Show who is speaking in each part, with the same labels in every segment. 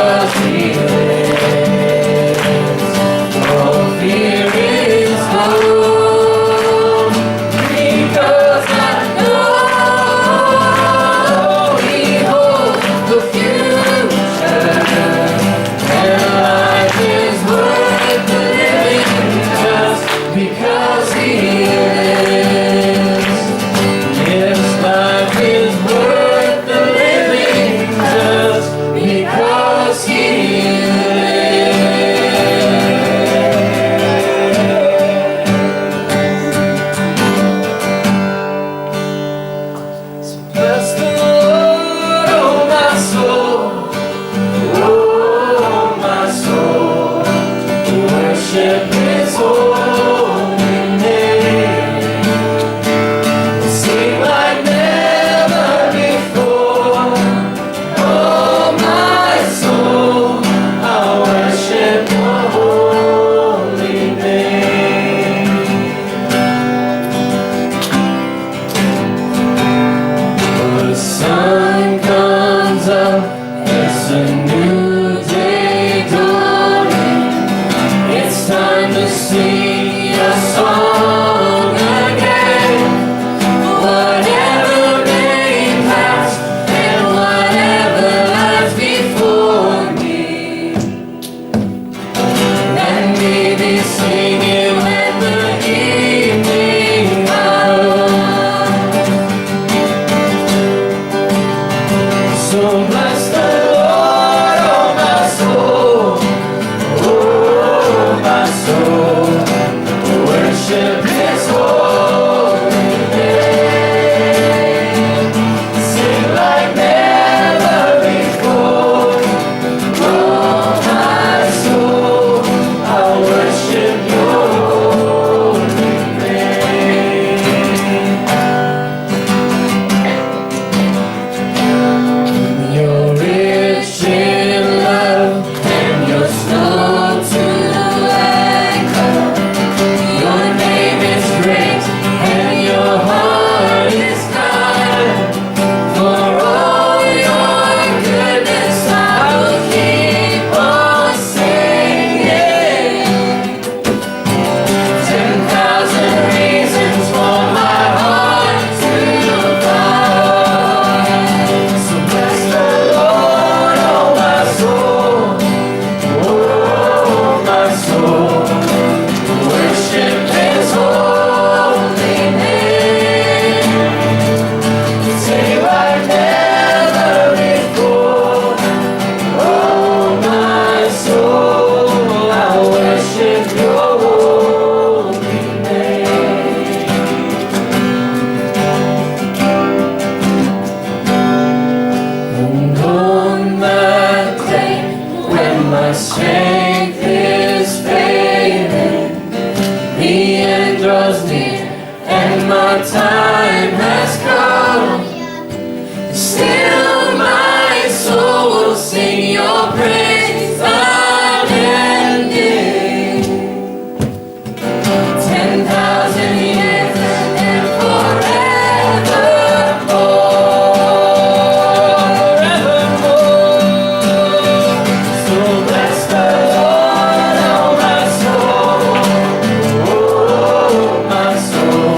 Speaker 1: because He lives. All fear is gone, because I know He holds the future, and life is worth the living just because He lives. Yes, life is worth the living just because He lives. So bless the Lord, oh my soul, oh my soul, worship His holy name. Sing like never before, oh my soul, I worship Your holy name. The sun comes up, it's a new day dawning. It's time to sing a song again. Whatever may pass and whatever lies before me, let me be singing when the evening comes. So bless the Lord, oh my soul, oh my soul, worship His holy name. Sing like never before, oh my soul, I worship Your holy name. You're rich in love and You're slow to anger. Your name is great and Your heart is kind. For all Your goodness I will keep on singing. 10,000 reasons for my heart to find. So bless the Lord, oh my soul, oh my soul, worship His holy name. Sing like never before, oh my soul, I worship Your holy name. And on that day when my strength is failing, the end draws near and my time has come. Still my soul will sing Your praise unending. 10,000 years and forevermore. So bless the Lord, oh my soul,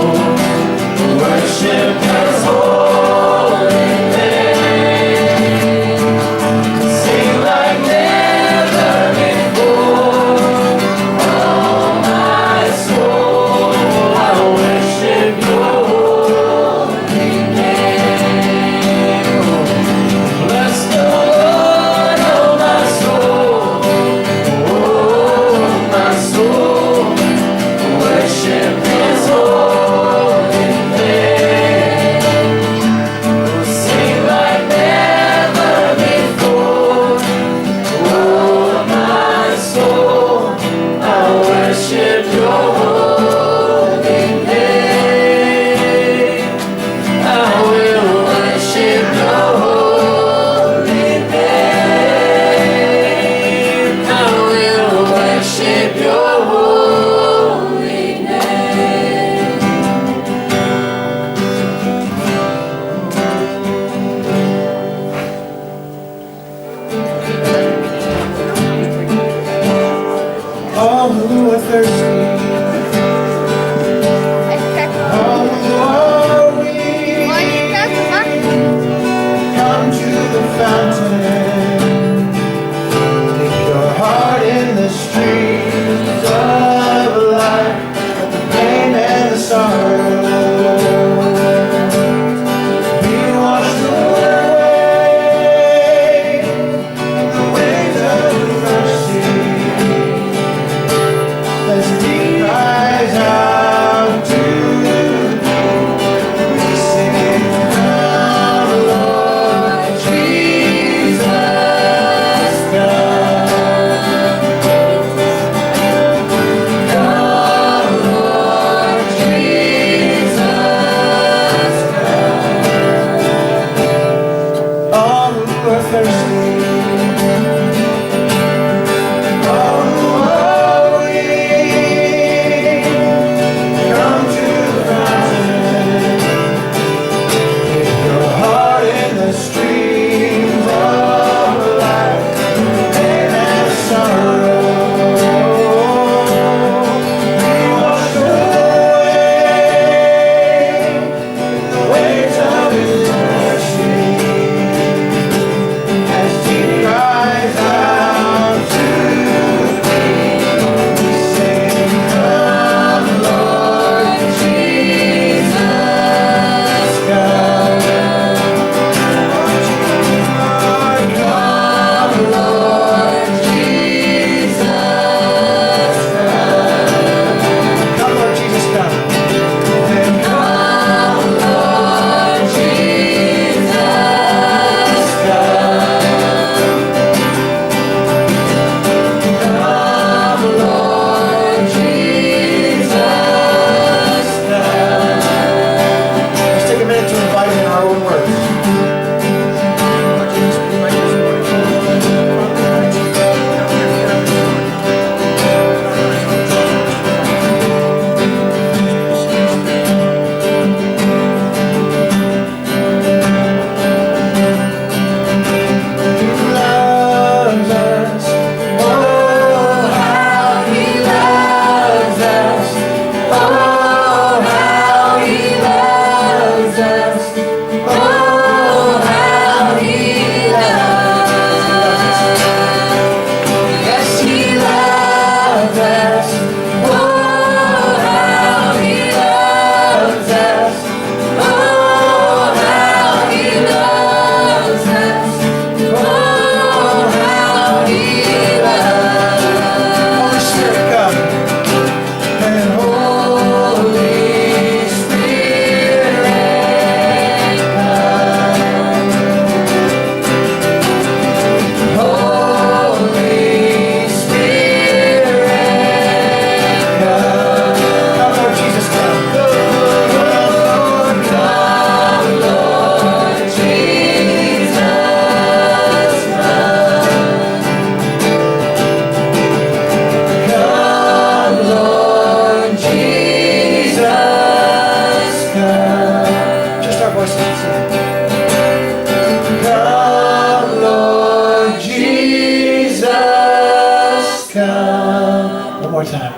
Speaker 2: more time.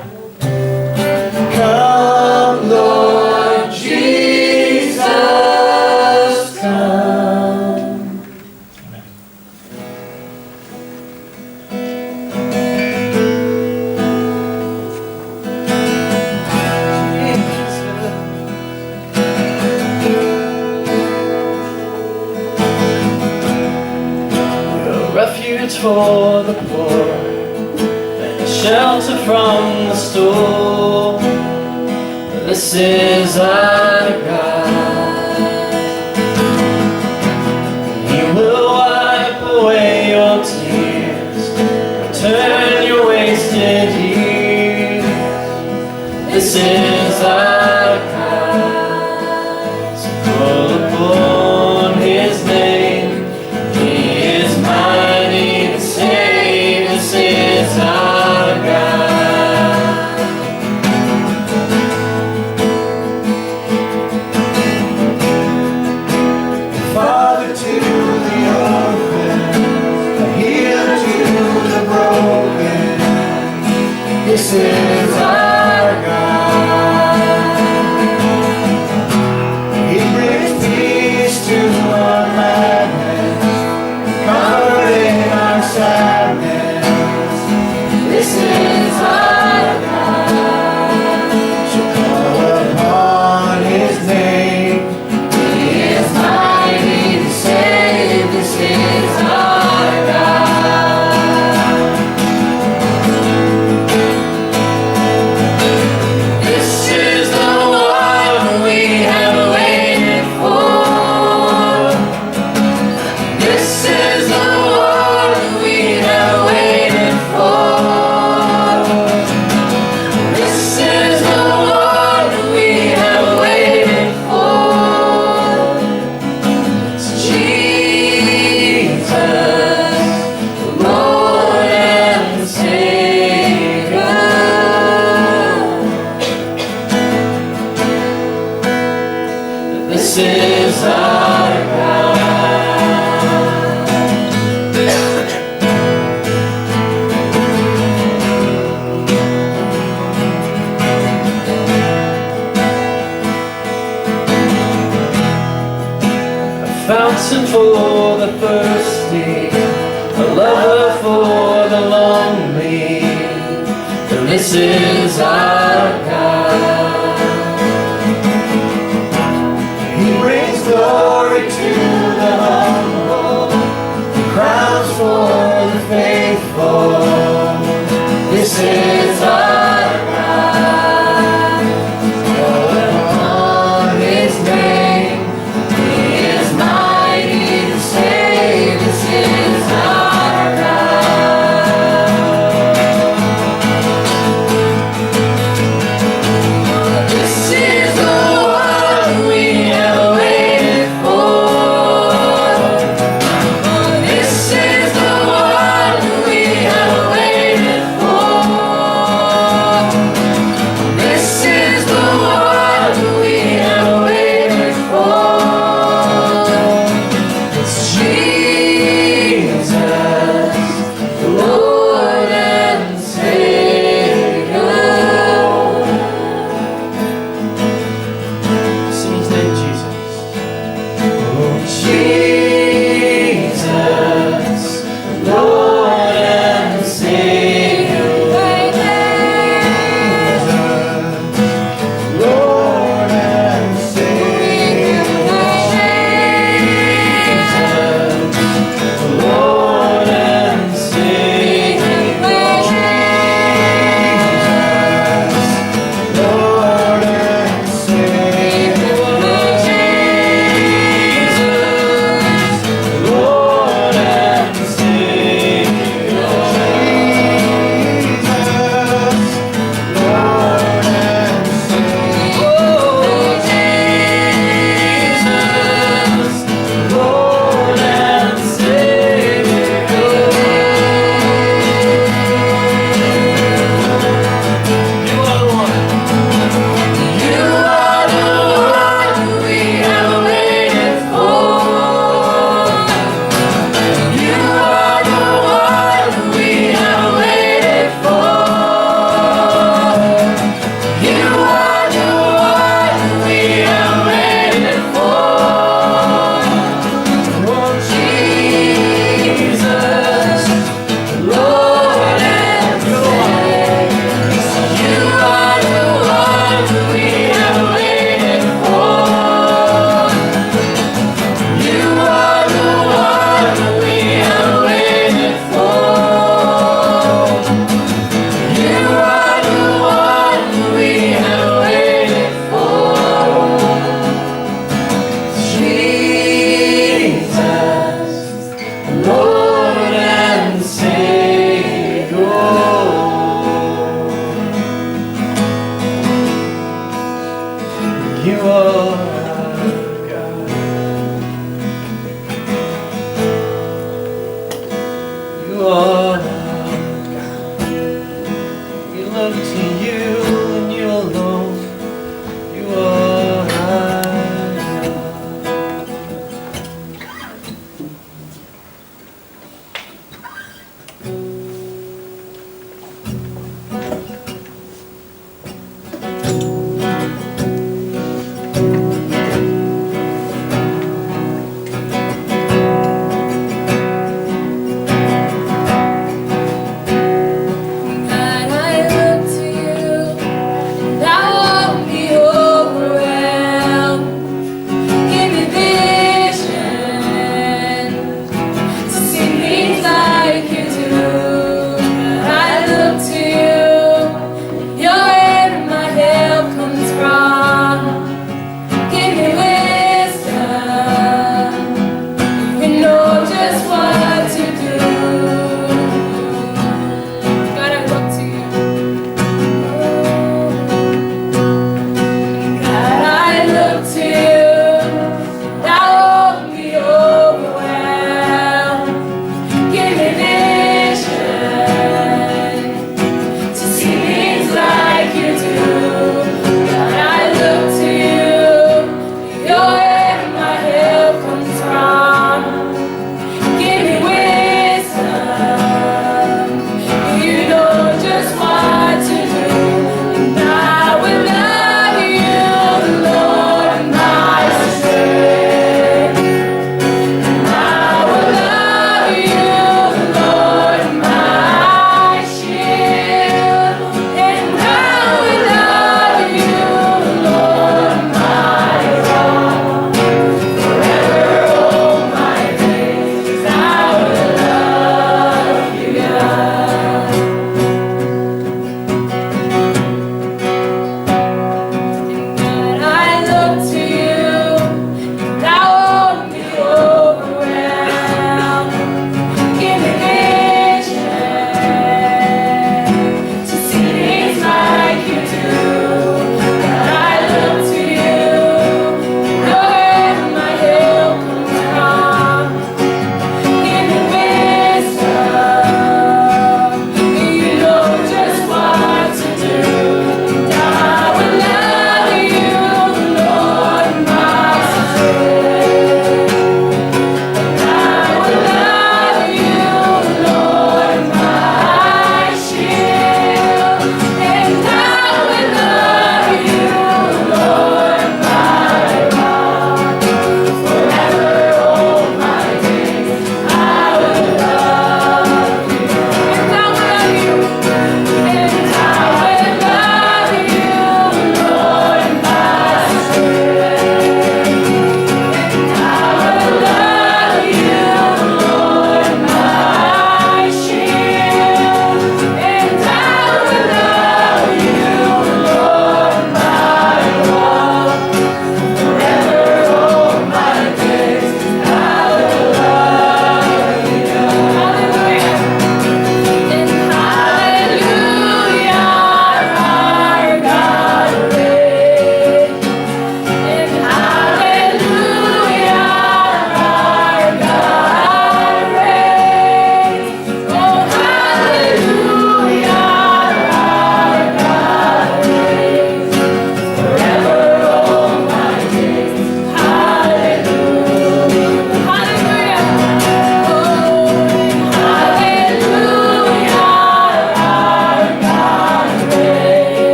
Speaker 1: Come, Lord Jesus, come.
Speaker 2: Amen.
Speaker 1: You're a refuge for the poor, and a shelter from the storm. This is our God. He will wipe away your tears, return your wasted years. This is our God. So call upon His name. He is mighty to save. This is our God. Father to the orphan, a healer to the broken. This is our God. He brings peace to our madness, comfort in our sadness. This is our God. So call upon His name. He is mighty to save. This is our God. This is the one we have waited for. This is the one we have waited for. This is the one we have waited for. It's Jesus, the Lord and Savior. This is our God. A fountain for the thirsty, a lover for the lonely. And this is our God. He brings glory to the humble, crowns for the faithful. This is our God. Call upon His name. He is mighty to save. This is our God.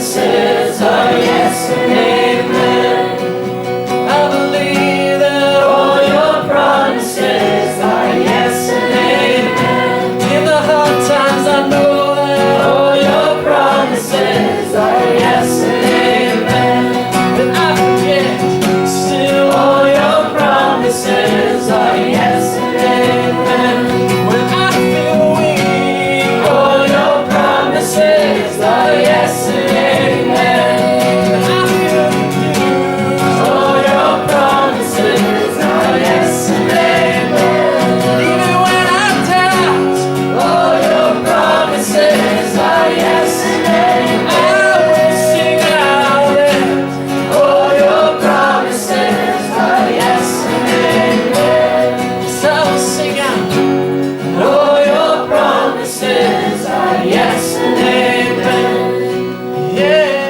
Speaker 1: promises are yes and amen. I believe that all your promises are yes and amen. In the hard times I know that all your promises are yes and amen. When I forget, still all your promises are yes and amen. When I feel weak, all your promises are yes and amen. When I feel confused, all your promises are yes and amen. Even when I doubt, all your promises are yes and amen. I will sing out it. All your promises are yes and amen. So I will sing out. All your promises are yes and amen. Yes.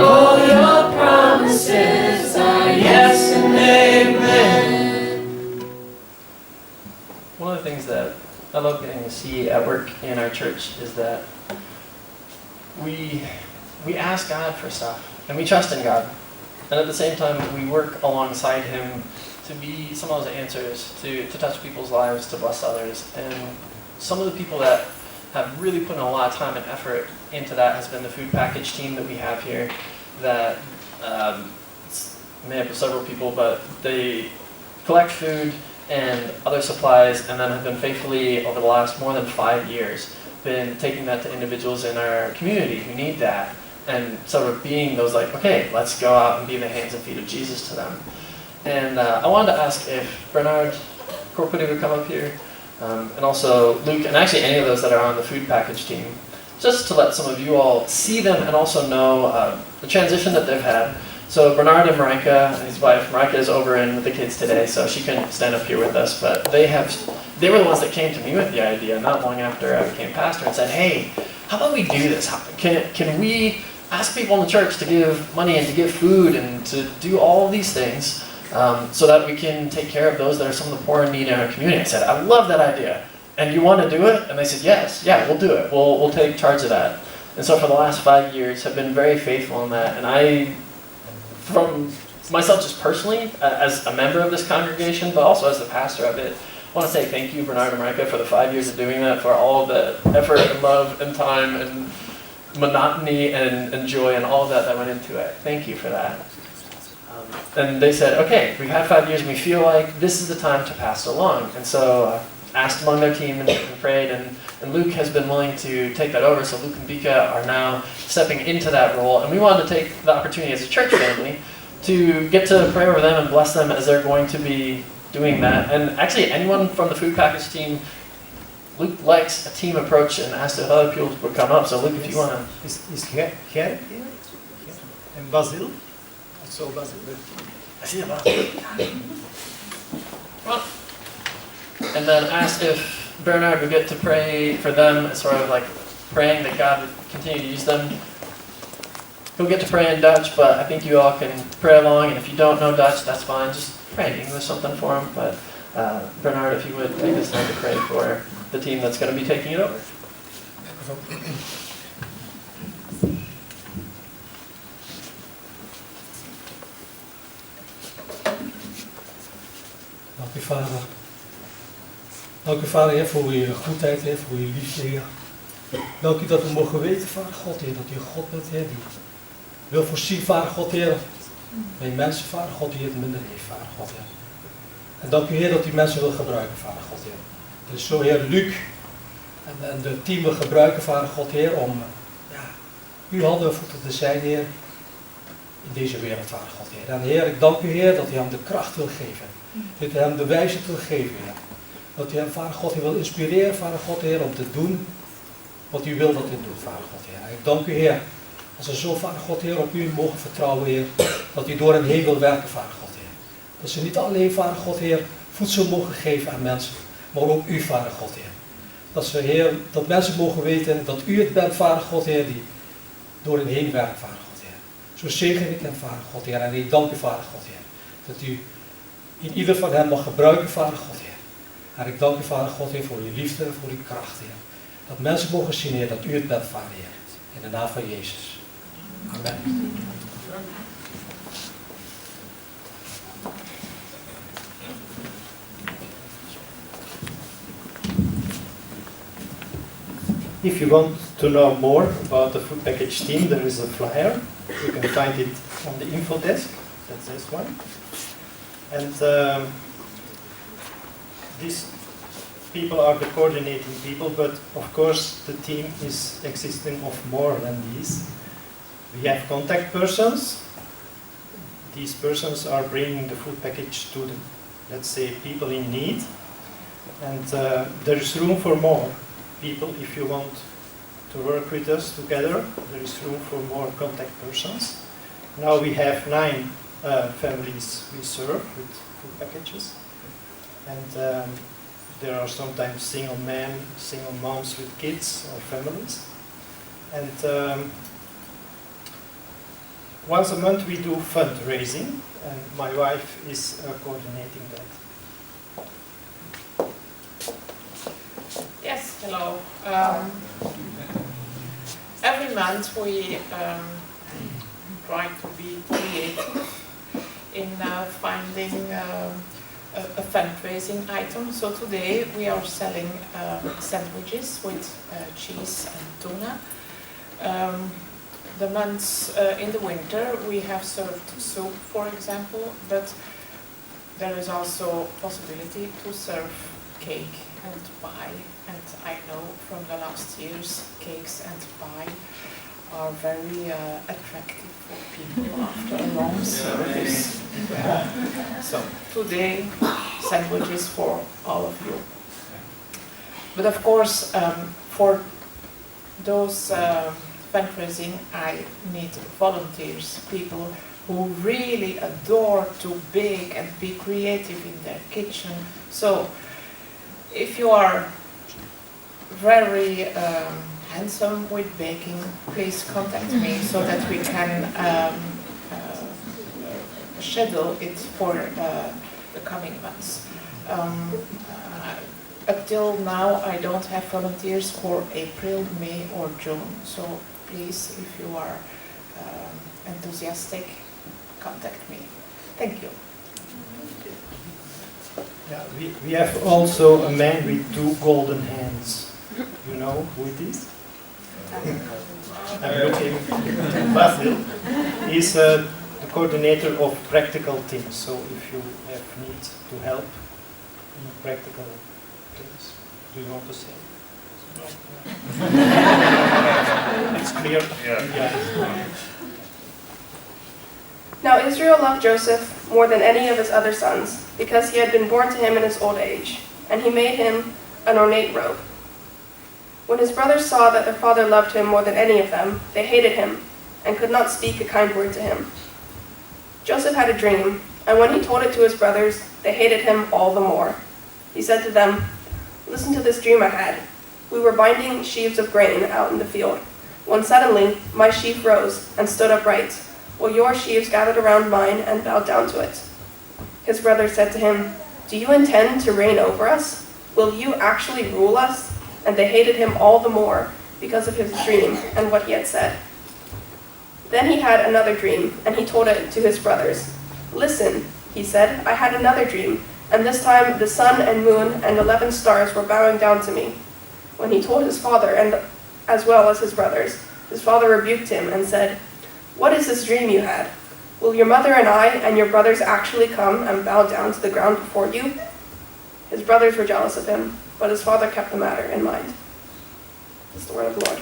Speaker 1: All your promises are yes and amen.
Speaker 2: One of the things that I love getting to see at work in our church is that we ask God for stuff and we trust in God, and at the same time we work alongside Him to be some of those answers to touch people's lives, to bless others. And some of the people that have really put in a lot of time and effort into that has been the food package team that we have here, that it's made up of several people, but they collect food and other supplies, and then have been faithfully over the last more than 5 years been taking that to individuals in our community who need that, and sort of being those like, okay, let's go out and be the hands and feet of Jesus to them. And I wanted to ask if Bernard Corpity would come up here, and also Luke, and actually any of those that are on the food package team, just to let some of you all see them and also know the transition that they've had. So Bernard and Marika, and his wife, Marika is over in with the kids today, so she couldn't stand up here with us, but they were the ones that came to me with the idea not long after I became pastor and said, hey, how about we do this? Can we ask people in the church to give money and to give food and to do all of these things so that we can take care of those that are some of the poor and needy in our community? I said, I love that idea. And you want to do it? And they said, yes, yeah, we'll do it. We'll take charge of that. And so for the last 5 years, have been very faithful in that. And I, from myself just personally, as a member of this congregation, but also as the pastor of it, I want to say thank you, Bernard and Marika, for the 5 years of doing that, for all of the effort and love and time and monotony and joy and all of that went into it. Thank you for that. And they said, okay, we've had 5 years and we feel like this is the time to pass it along. And so asked among their team and prayed, and Luke has been willing to take that over. So Luke and Vika are now stepping into that role. And we wanted to take the opportunity as a church family to get to pray over them and bless them as they're going to be doing that. And actually anyone from the food package team, Luke likes a team approach and asked if other people would come up. So Luke, if you want to...
Speaker 3: Is Gerrit here? And Basil? I saw Basil.
Speaker 2: I see a Basil. Well, and then asked if Bernard would get to pray for them, sort of like praying that God would continue to use them. He'll get to pray in Dutch, but I think you all can pray along, and if you don't know Dutch, that's fine. Just pray in English something for him. But Bernard, if you would take this time to pray for the team that's going to be taking it over.
Speaker 3: Dank u, Vader. Dank u, Vader, Heer, voor uw goedheid, Heer, voor uw liefde, Heer. Dank u dat we mogen weten, Vader God, Heer, dat u God bent, Heer, die wil voorzien, Vader God, Heer, bij mensen, Vader God, die het minder heeft, Vader God, Heer. En dank u, Heer, dat u mensen wil gebruiken, Vader God, Heer. Dus zo, Heer, Luc en de team wil gebruiken, Vader God, Heer, om uw handen en voeten te zijn, Heer, in deze wereld, Vader God, Heer. En Heer, ik dank u, Heer, dat u hem de kracht wil geven. Dat u hem de wijsheid wil geven, Heer. Dat u hem, Vader God, Heer, wil inspireren, Vader God, Heer, om te doen wat u wil dat hij doet, Vader God, Heer. En ik dank u, Heer, als we zo, Vader God, Heer, op u mogen vertrouwen, Heer, dat u door hen heen wil werken, Vader God, Heer. Dat ze niet alleen, Vader God, Heer, voedsel mogen geven aan mensen, maar ook u, Vader God, Heer. Dat ze, Heer, dat mensen mogen weten dat u het bent, Vader God, Heer, die door hen heen werkt, Vader God, Heer. Zo zegen ik hem, Vader God, Heer. En ik dank u, Vader God, Heer, dat u in ieder van hen mag gebruiken, Vader God, Heer. En ik dank u, Vader God, Heer, voor uw liefde en voor uw kracht, Heer. Dat mensen mogen zien, Heer, dat u het bent, Vader, Heer. In de naam van Jezus. Amen. If you want to know more about the food package team, there is a flyer. You can find it on the info desk. That's this one. And these people are the coordinating people, but of course the team is existing of more than these. We have contact persons. These persons are bringing the food package to the, let's say, people in need. And there is room for more people. If you want to work with us together, there is room for more contact persons. Now we have 9 families we serve with food packages. And there are sometimes single men, single moms with kids or families. And once a month we do fundraising, and my wife is coordinating that.
Speaker 4: Yes, hello. Every month we try to be creative in finding a fundraising item. So today we are selling sandwiches with cheese and tuna. The months in the winter we have served soup, for example, but there is also possibility to serve cake and pie. And I know from the last years, cakes and pie are very attractive for people after a long service. So today, sandwiches for all of you. But of course, for those fundraising, I need volunteers, people who really adore to bake and be creative in their kitchen. So if you are very handsome with baking, please contact me so that we can schedule it for the coming months. Up till now, I don't have volunteers for April, May or June. So please, if you are enthusiastic, contact me. Thank you.
Speaker 3: Yeah, we have also a man with 2 golden hands. You know who it is? I'm looking. Basil is the coordinator of practical things. So if you have need to help in practical things, do you want to say? No. It's clear. Yeah.
Speaker 5: Now Israel loved Joseph more than any of his other sons, because he had been born to him in his old age, and he made him an ornate robe. When his brothers saw that their father loved him more than any of them, they hated him, and could not speak a kind word to him. Joseph had a dream, and when he told it to his brothers, they hated him all the more. He said to them, "Listen to this dream I had. We were binding sheaves of grain out in the field, when suddenly my sheaf rose and stood upright, while your sheaves gathered around mine and bowed down to it." His brothers said to him, "Do you intend to reign over us? Will you actually rule us?" And they hated him all the more because of his dream and what he had said. Then he had another dream, and he told it to his brothers. "Listen," he said, "I had another dream, and this time the sun and moon and 11 stars were bowing down to me." When he told his father, and as well as his brothers, his father rebuked him and said, "What is this dream you had? Will your mother and I and your brothers actually come and bow down to the ground before you?" His brothers were jealous of him, but his father kept the matter in mind. This is the word of the Lord.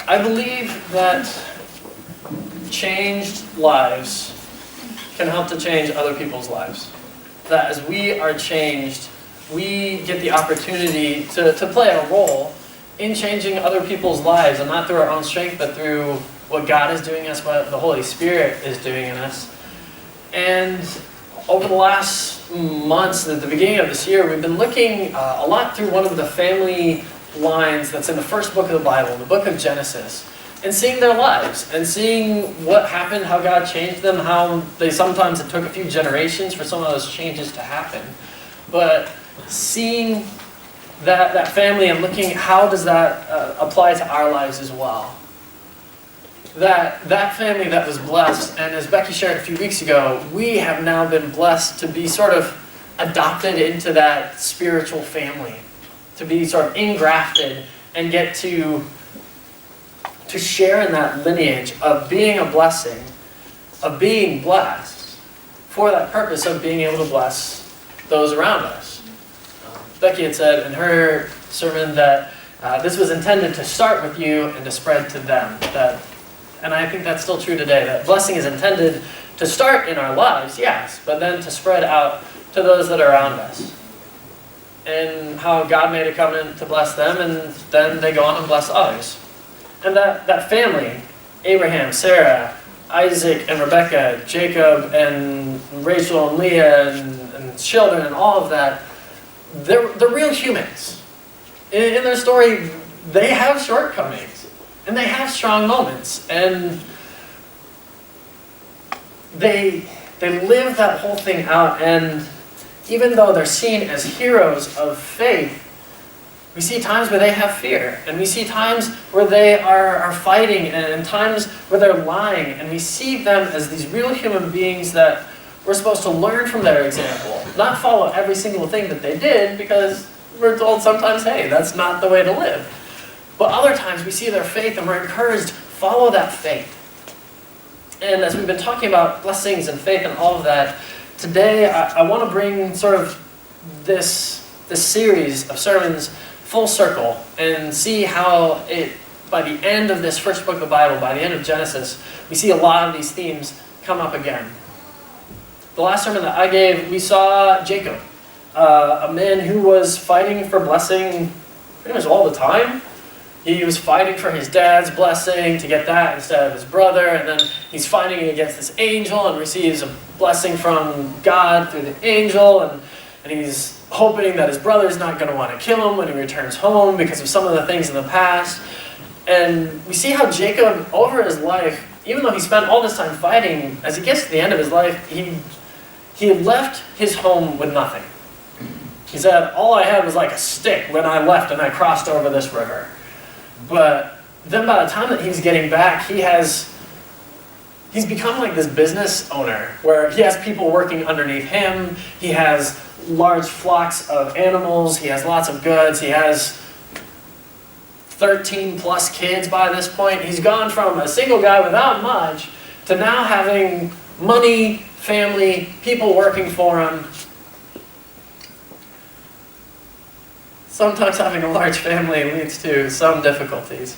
Speaker 2: I believe that changed lives can help to change other people's lives. That as we are changed, we get the opportunity to play a role in changing other people's lives, and not through our own strength, but through what God is doing in us, what the Holy Spirit is doing in us. And over the last months, at the beginning of this year, we've been looking a lot through one of the family lines that's in the first book of the Bible, the book of Genesis, and seeing their lives, and seeing what happened, how God changed them, how sometimes it took a few generations for some of those changes to happen. But seeing that family and looking how does that apply to our lives as well. That family that was blessed, and as Becky shared a few weeks ago, we have now been blessed to be sort of adopted into that spiritual family, to be sort of engrafted and get to share in that lineage of being a blessing, of being blessed, for that purpose of being able to bless those around us. Becky had said in her sermon that this was intended to start with you and to spread to them. And I think that's still true today, that blessing is intended to start in our lives, yes, but then to spread out to those that are around us. And how God made a covenant to bless them, and then they go on and bless others. And that family, Abraham, Sarah, Isaac and Rebecca, Jacob and Rachel and Leah and children and all of that, they're real humans. In their story, they have shortcomings. And they have strong moments, and they live that whole thing out, and even though they're seen as heroes of faith, we see times where they have fear, and we see times where they are fighting, and times where they're lying, and we see them as these real human beings that we're supposed to learn from their example, not follow every single thing that they did, because we're told sometimes, hey, that's not the way to live. But other times we see their faith and we're encouraged, follow that faith. And as we've been talking about blessings and faith and all of that, today I want to bring sort of this series of sermons full circle and see how by the end of this first book of the Bible, by the end of Genesis, we see a lot of these themes come up again. The last sermon that I gave, we saw Jacob, a man who was fighting for blessing pretty much all the time. He was fighting for his dad's blessing to get that instead of his brother, and then he's fighting against this angel and receives a blessing from God through the angel, and he's hoping that his brother's not going to want to kill him when he returns home because of some of the things in the past. And we see how Jacob, over his life, even though he spent all this time fighting, as he gets to the end of his life, he left his home with nothing. He said, all I had was like a stick when I left and I crossed over this river. But then by the time that he's getting back, he's become like this business owner where he has people working underneath him. He has large flocks of animals. He has lots of goods. He has 13 plus kids by this point. He's gone from a single guy without much to now having money, family, people working for him. Sometimes having a large family leads to some difficulties.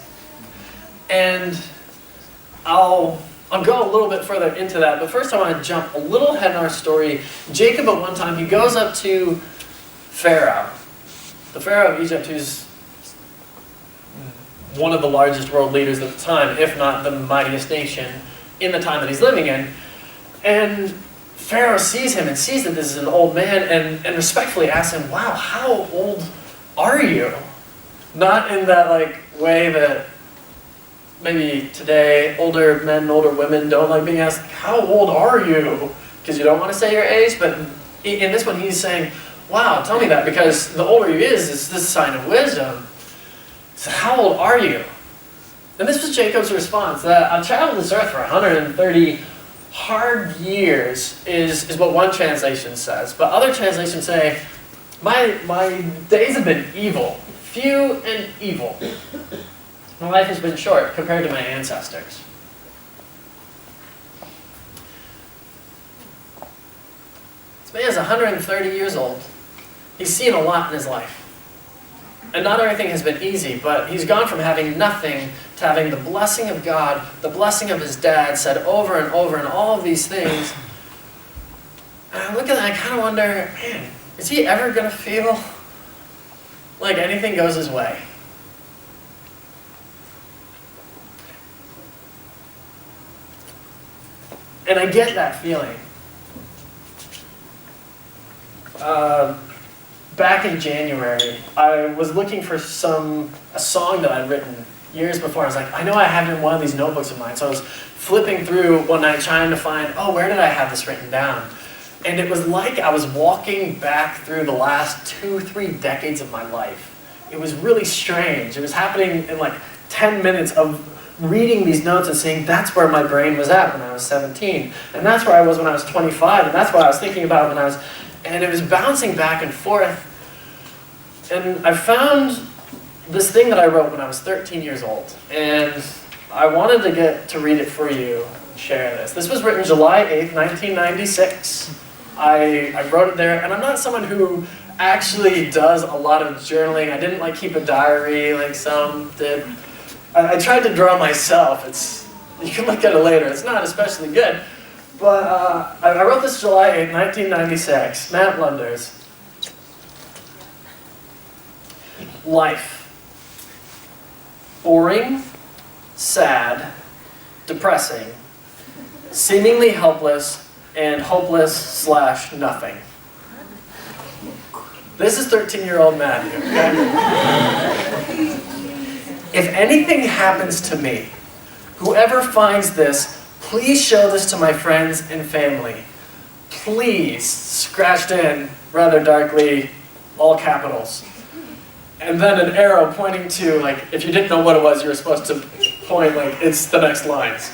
Speaker 2: And I'll go a little bit further into that, but first I want to jump a little ahead in our story. Jacob, at one time, he goes up to Pharaoh, the Pharaoh of Egypt, who's one of the largest world leaders at the time, if not the mightiest nation in the time that he's living in. And Pharaoh sees him and sees that this is an old man and respectfully asks him, wow, how old are you? Not in that way that maybe today older men, older women don't like being asked, how old are you? Because you don't want to say your age, but in this one he's saying, wow, tell me that, because the older he is, it's this sign of wisdom. So how old are you? And this was Jacob's response, that I've traveled this earth for 130 hard years is what one translation says, but other translations say, my days have been evil, few and evil. My life has been short compared to my ancestors. This man is 130 years old. He's seen a lot in his life. And not everything has been easy, but he's gone from having nothing to having the blessing of God, the blessing of his dad said over and over, and all of these things. And I look at that and I kind of wonder, man, is he ever going to feel like anything goes his way? And I get that feeling. Back in January, I was looking for a song that I'd written years before. I was like, I know I have it in one of these notebooks of mine. So I was flipping through one night trying to find, where did I have this written down? And it was like I was walking back through the last 2-3 decades of my life. it was really strange. It was happening in like 10 minutes of reading these notes and saying, that's where my brain was at when I was 17. And that's where I was when I was 25. And that's what I was thinking about when I was... And it was bouncing back and forth. And I found this thing that I wrote when I was 13 years old. And I wanted to get to read it for you and share this. This was written July 8th, 1996. I wrote it there. And I'm not someone who actually does a lot of journaling. I didn't like keep a diary like some did. I tried to draw myself. You can look at it later. It's not especially good. But I wrote this July 8, 1996. Matt Blunders. Life. Boring, sad, depressing, seemingly helpless, and hopeless/nothing. This is 13-year-old Matthew, okay? If anything happens to me, whoever finds this, please show this to my friends and family. Please, scratched in rather darkly, all capitals. And then an arrow pointing to, like, if you didn't know what it was, you were supposed to point, like, it's the next lines.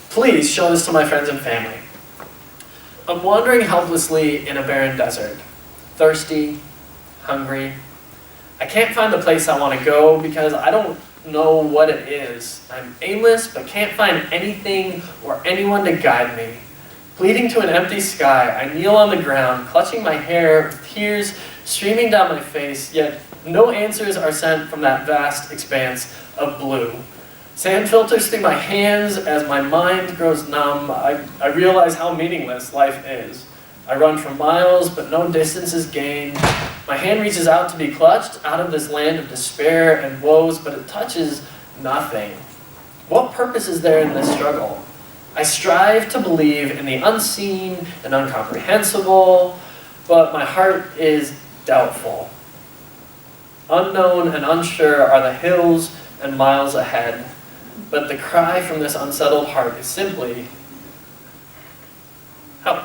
Speaker 2: Please show this to my friends and family. I'm wandering helplessly in a barren desert, thirsty, hungry. I can't find the place I want to go because I don't know what it is. I'm aimless, but can't find anything or anyone to guide me. Pleading to an empty sky, I kneel on the ground, clutching my hair, with tears streaming down my face, yet no answers are sent from that vast expanse of blue. Sand filters through my hands as my mind grows numb. I realize how meaningless life is. I run for miles, but no distance is gained. My hand reaches out to be clutched out of this land of despair and woes, but it touches nothing. What purpose is there in this struggle? I strive to believe in the unseen and incomprehensible, but my heart is doubtful. Unknown and unsure are the hills and miles ahead, but the cry from this unsettled heart is simply, help.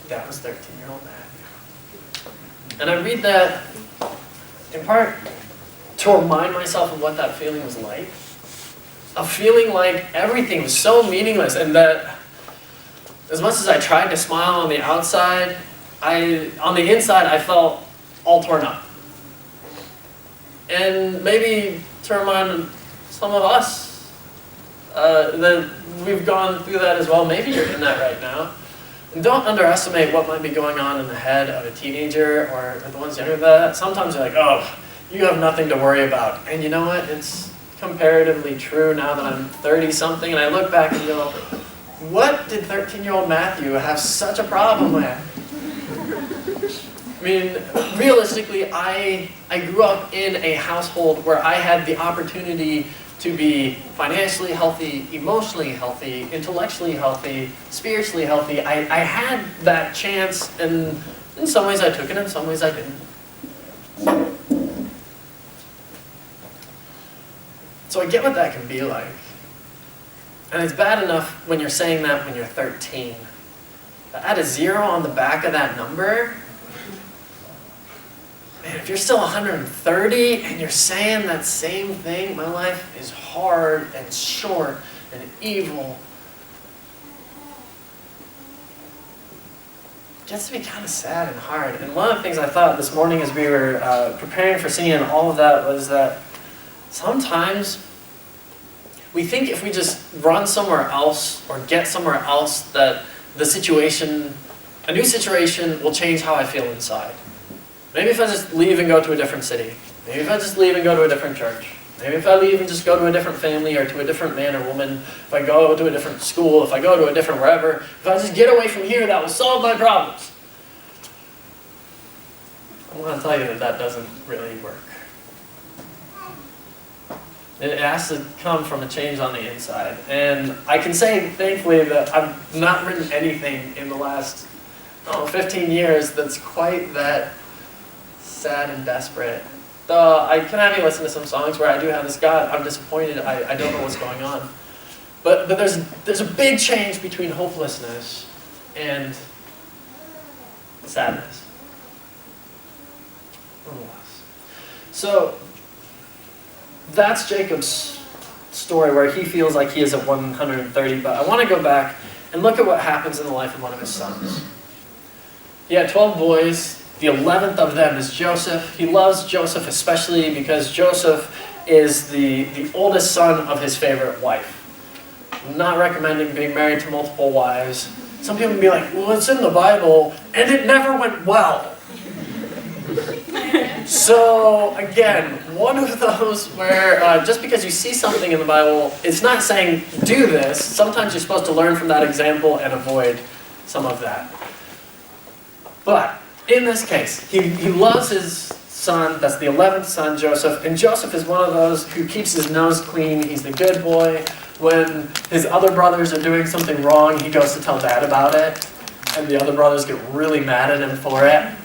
Speaker 2: That was 13-year-old Matthew. And I read that in part to remind myself of what that feeling was like. A feeling like everything was so meaningless, and that as much as I tried to smile on the outside, on the inside I felt all torn up. And maybe to remind some of us that we've gone through that as well. Maybe you're in that right now. And don't underestimate what might be going on in the head of a teenager or the ones younger than that. Sometimes you're like, oh, you have nothing to worry about. And you know what? It's comparatively true now that I'm 30-something, and I look back and go, what did 13-year-old Matthew have such a problem with? I mean, realistically, I grew up in a household where I had the opportunity to be financially healthy, emotionally healthy, intellectually healthy, spiritually healthy. I had that chance, and in some ways I took it, in some ways I didn't. So I get what that can be like. And it's bad enough when you're saying that when you're 13. But add a 0 on the back of that number, man, if you're still 130 and you're saying that same thing, my life is hard and short and evil. It gets to be kind of sad and hard. And one of the things I thought this morning as we were preparing for singing all of that was that sometimes we think if we just run somewhere else or get somewhere else that a new situation will change how I feel inside. Maybe if I just leave and go to a different city. Maybe if I just leave and go to a different church. Maybe if I leave and just go to a different family or to a different man or woman. If I go to a different school, if I go to a different wherever. If I just get away from here, that will solve my problems. I want to tell you that that doesn't really work. It has to come from a change on the inside. And I can say, thankfully, that I've not written anything in the last 15 years that's quite that sad and desperate. Though I can have you listen to some songs where I do have this, God, I'm disappointed, I don't know what's going on. But there's a big change between hopelessness and sadness. nonetheless. So that's Jacob's story where he feels like he is at 130, but I want to go back and look at what happens in the life of one of his sons. He had 12 boys. The 11th of them is Joseph. He loves Joseph especially because Joseph is the oldest son of his favorite wife. I'm not recommending being married to multiple wives. Some people can be like, well, it's in the Bible, and it never went well. So, again, one of those where just because you see something in the Bible, it's not saying do this. Sometimes you're supposed to learn from that example and avoid some of that. But in this case, he loves his son. That's the 11th son, Joseph. And Joseph is one of those who keeps his nose clean. He's the good boy. When his other brothers are doing something wrong, he goes to tell dad about it. And the other brothers get really mad at him for it.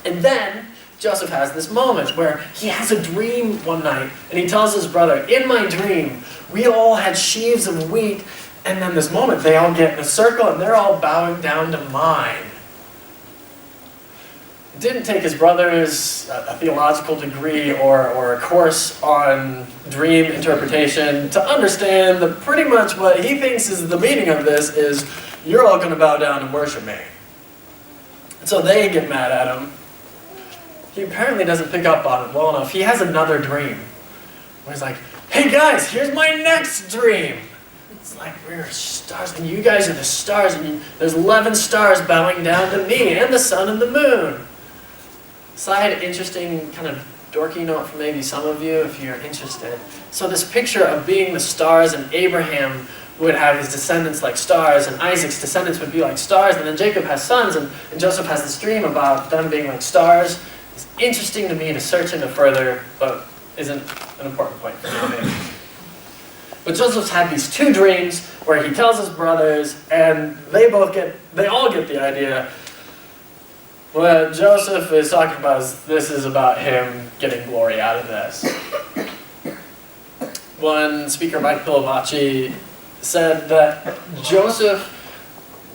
Speaker 2: And then Joseph has this moment where he has a dream one night. And he tells his brother, in my dream, we all had sheaves of wheat. And then this moment, they all get in a circle and they're all bowing down to mine. Didn't take his brothers a theological degree or a course on dream interpretation to understand that pretty much what he thinks is the meaning of this is you're all going to bow down and worship me. And so they get mad at him. He apparently doesn't pick up on it well enough. He has another dream where he's like, hey guys, here's my next dream. It's like we're stars and you guys are the stars and there's 11 stars bowing down to me and the sun and the moon. Side interesting kind of dorky note for maybe some of you if you're interested. So this picture of being the stars and Abraham would have his descendants like stars and Isaac's descendants would be like stars and then Jacob has sons and Joseph has this dream about them being like stars. It's interesting to me to search into further, but isn't an important point for me maybe. But Joseph's had these two dreams where he tells his brothers and they all get the idea. What Joseph is talking about is this is about him getting glory out of this. One speaker, Mike Pilavachi, said that Joseph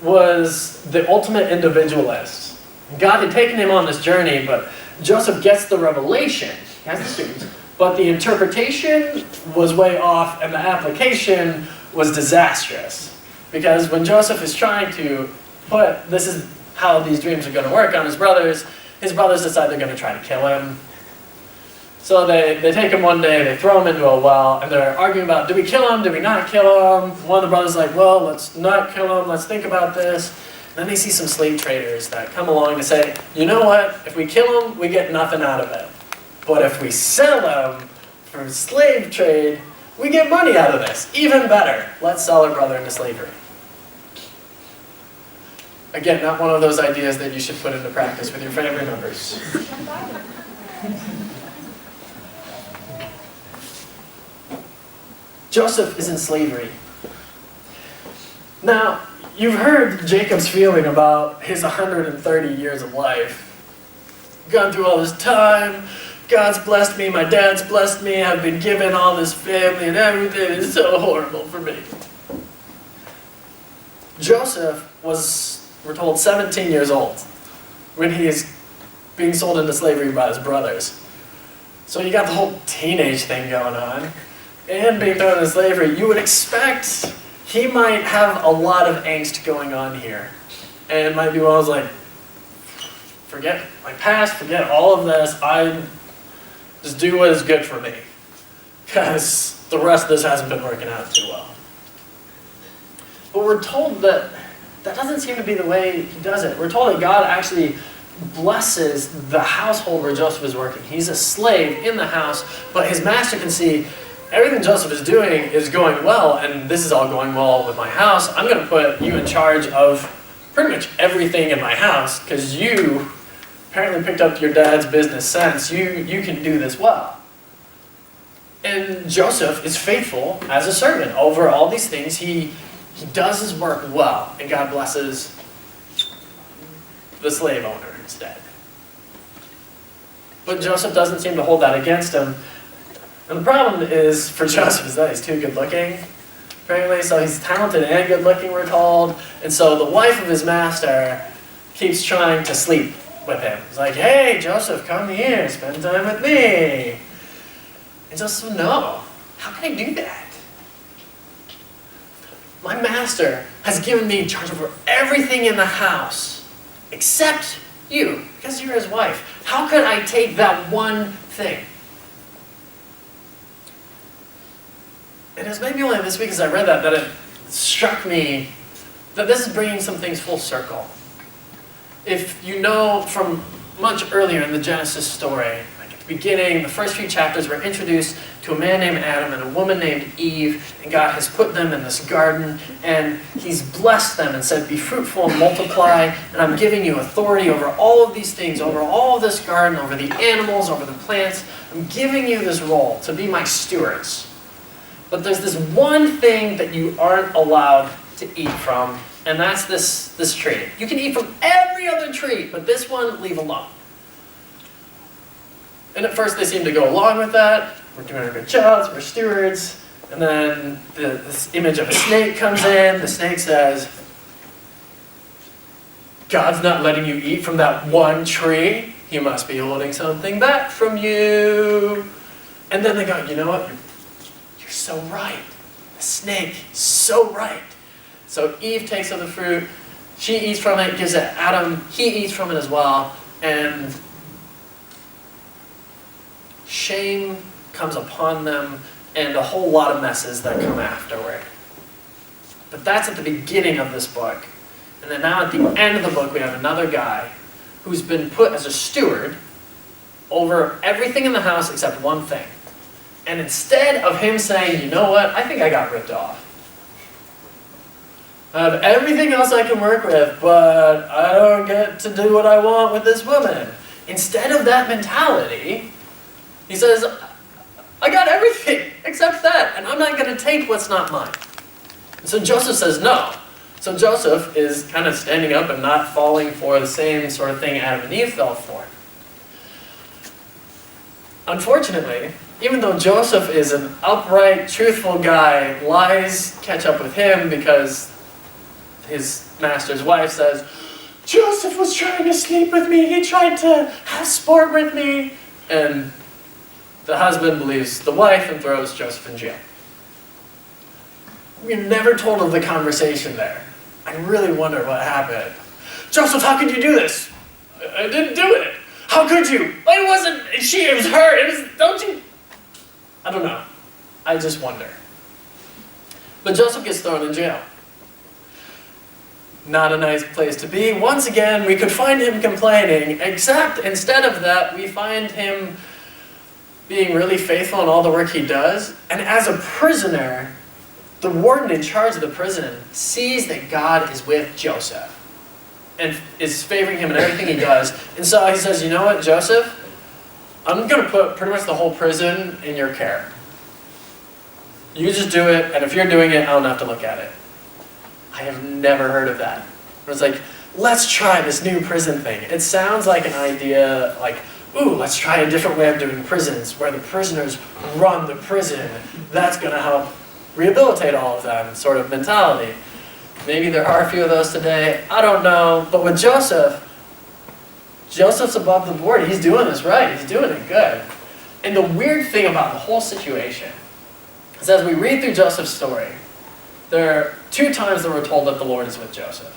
Speaker 2: was the ultimate individualist. God had taken him on this journey, but Joseph gets the revelation, he has the dreams, but the interpretation was way off and the application was disastrous. Because when Joseph is trying to put, this is how these dreams are going to work on his brothers decide they're going to try to kill him. So they take him one day, they throw him into a well, and they're arguing about, do we kill him, do we not kill him? One of the brothers is like, well, let's not kill him, let's think about this. And then they see some slave traders that come along and say, you know what, if we kill him, we get nothing out of it. But if we sell him for slave trade, we get money out of this. Even better, let's sell our brother into slavery. Again, not one of those ideas that you should put into practice with your family members. Joseph is in slavery. Now, you've heard Jacob's feeling about his 130 years of life. Gone through all this time, God's blessed me, my dad's blessed me, I've been given all this family and everything is so horrible for me. Joseph was, we're told, 17 years old when he is being sold into slavery by his brothers. So you got the whole teenage thing going on and being thrown into slavery. You would expect he might have a lot of angst going on here. And might be one of those like, forget my past, forget all of this, I just do what is good for me. Because the rest of this hasn't been working out too well. But we're told that that doesn't seem to be the way he does it. We're told that God actually blesses the household where Joseph is working. He's a slave in the house, but his master can see everything Joseph is doing is going well, and this is all going well with my house. I'm going to put you in charge of pretty much everything in my house, because you apparently picked up your dad's business sense. You can do this well. And Joseph is faithful as a servant over all these things. He does his work well, and God blesses the slave owner instead. But Joseph doesn't seem to hold that against him. And the problem is, for Joseph, is that he's too good looking, apparently. So he's talented and good looking, we're told. And so the wife of his master keeps trying to sleep with him. He's like, hey, Joseph, come here, spend time with me. And Joseph, no, how can I do that? My master has given me charge over everything in the house except you, because you're his wife. How could I take that one thing? And it was maybe only this week as I read that it struck me that this is bringing some things full circle. If you know from much earlier in the Genesis story, like at the beginning, the first few chapters, we're introduced to a man named Adam and a woman named Eve, and God has put them in this garden, and he's blessed them and said, be fruitful and multiply, and I'm giving you authority over all of these things, over all of this garden, over the animals, over the plants. I'm giving you this role to be my stewards. But there's this one thing that you aren't allowed to eat from, and that's this tree. You can eat from every other tree, but this one, leave alone. And at first they seem to go along with that. We're doing a good job, we're stewards. And then this image of a snake comes in. The snake says, God's not letting you eat from that one tree. He must be holding something back from you. And then they go, you know what? You're so right. The snake, so right. So Eve takes of the fruit. She eats from it, gives it to Adam. He eats from it as well. And shame comes upon them and a whole lot of messes that come afterward. But that's at the beginning of this book. And then now at the end of the book, we have another guy who's been put as a steward over everything in the house except one thing. And instead of him saying, you know what, I think I got ripped off. I have everything else I can work with, but I don't get to do what I want with this woman. Instead of that mentality, he says, I got everything except that, and I'm not going to take what's not mine. And so Joseph says no. So Joseph is kind of standing up and not falling for the same sort of thing Adam and Eve fell for. Unfortunately, even though Joseph is an upright, truthful guy, lies catch up with him because his master's wife says, Joseph was trying to sleep with me, he tried to have sport with me. And the husband believes the wife and throws Joseph in jail. We're never told of the conversation there. I really wonder what happened. Joseph, how could you do this? I didn't do it. How could you? Well, it wasn't she, it was her. It was, don't you? I don't know. I just wonder. But Joseph gets thrown in jail. Not a nice place to be. Once again, we could find him complaining, except instead of that, we find him being really faithful in all the work he does. And as a prisoner, the warden in charge of the prison sees that God is with Joseph and is favoring him in everything he does. And so he says, you know what, Joseph? I'm going to put pretty much the whole prison in your care. You just do it, and if you're doing it, I don't have to look at it. I have never heard of that. It's like, let's try this new prison thing. It sounds like an idea like, ooh, let's try a different way of doing prisons, where the prisoners run the prison. That's going to help rehabilitate all of them, sort of mentality. Maybe there are a few of those today. I don't know. But with Joseph, Joseph's above the board. He's doing this right. He's doing it good. And the weird thing about the whole situation is as we read through Joseph's story, there are 2 times that we're told that the Lord is with Joseph.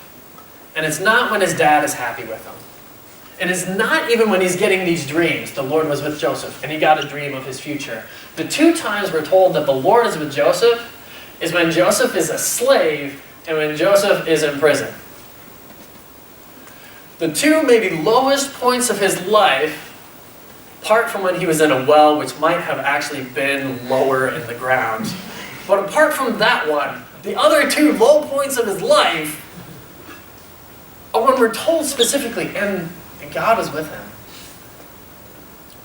Speaker 2: And it's not when his dad is happy with him. And it's not even when he's getting these dreams. The Lord was with Joseph, and he got a dream of his future. The 2 times we're told that the Lord is with Joseph is when Joseph is a slave and when Joseph is in prison. The 2 maybe lowest points of his life, apart from when he was in a well, which might have actually been lower in the ground, but apart from that one, the other 2 low points of his life are when we're told specifically, and God was with him.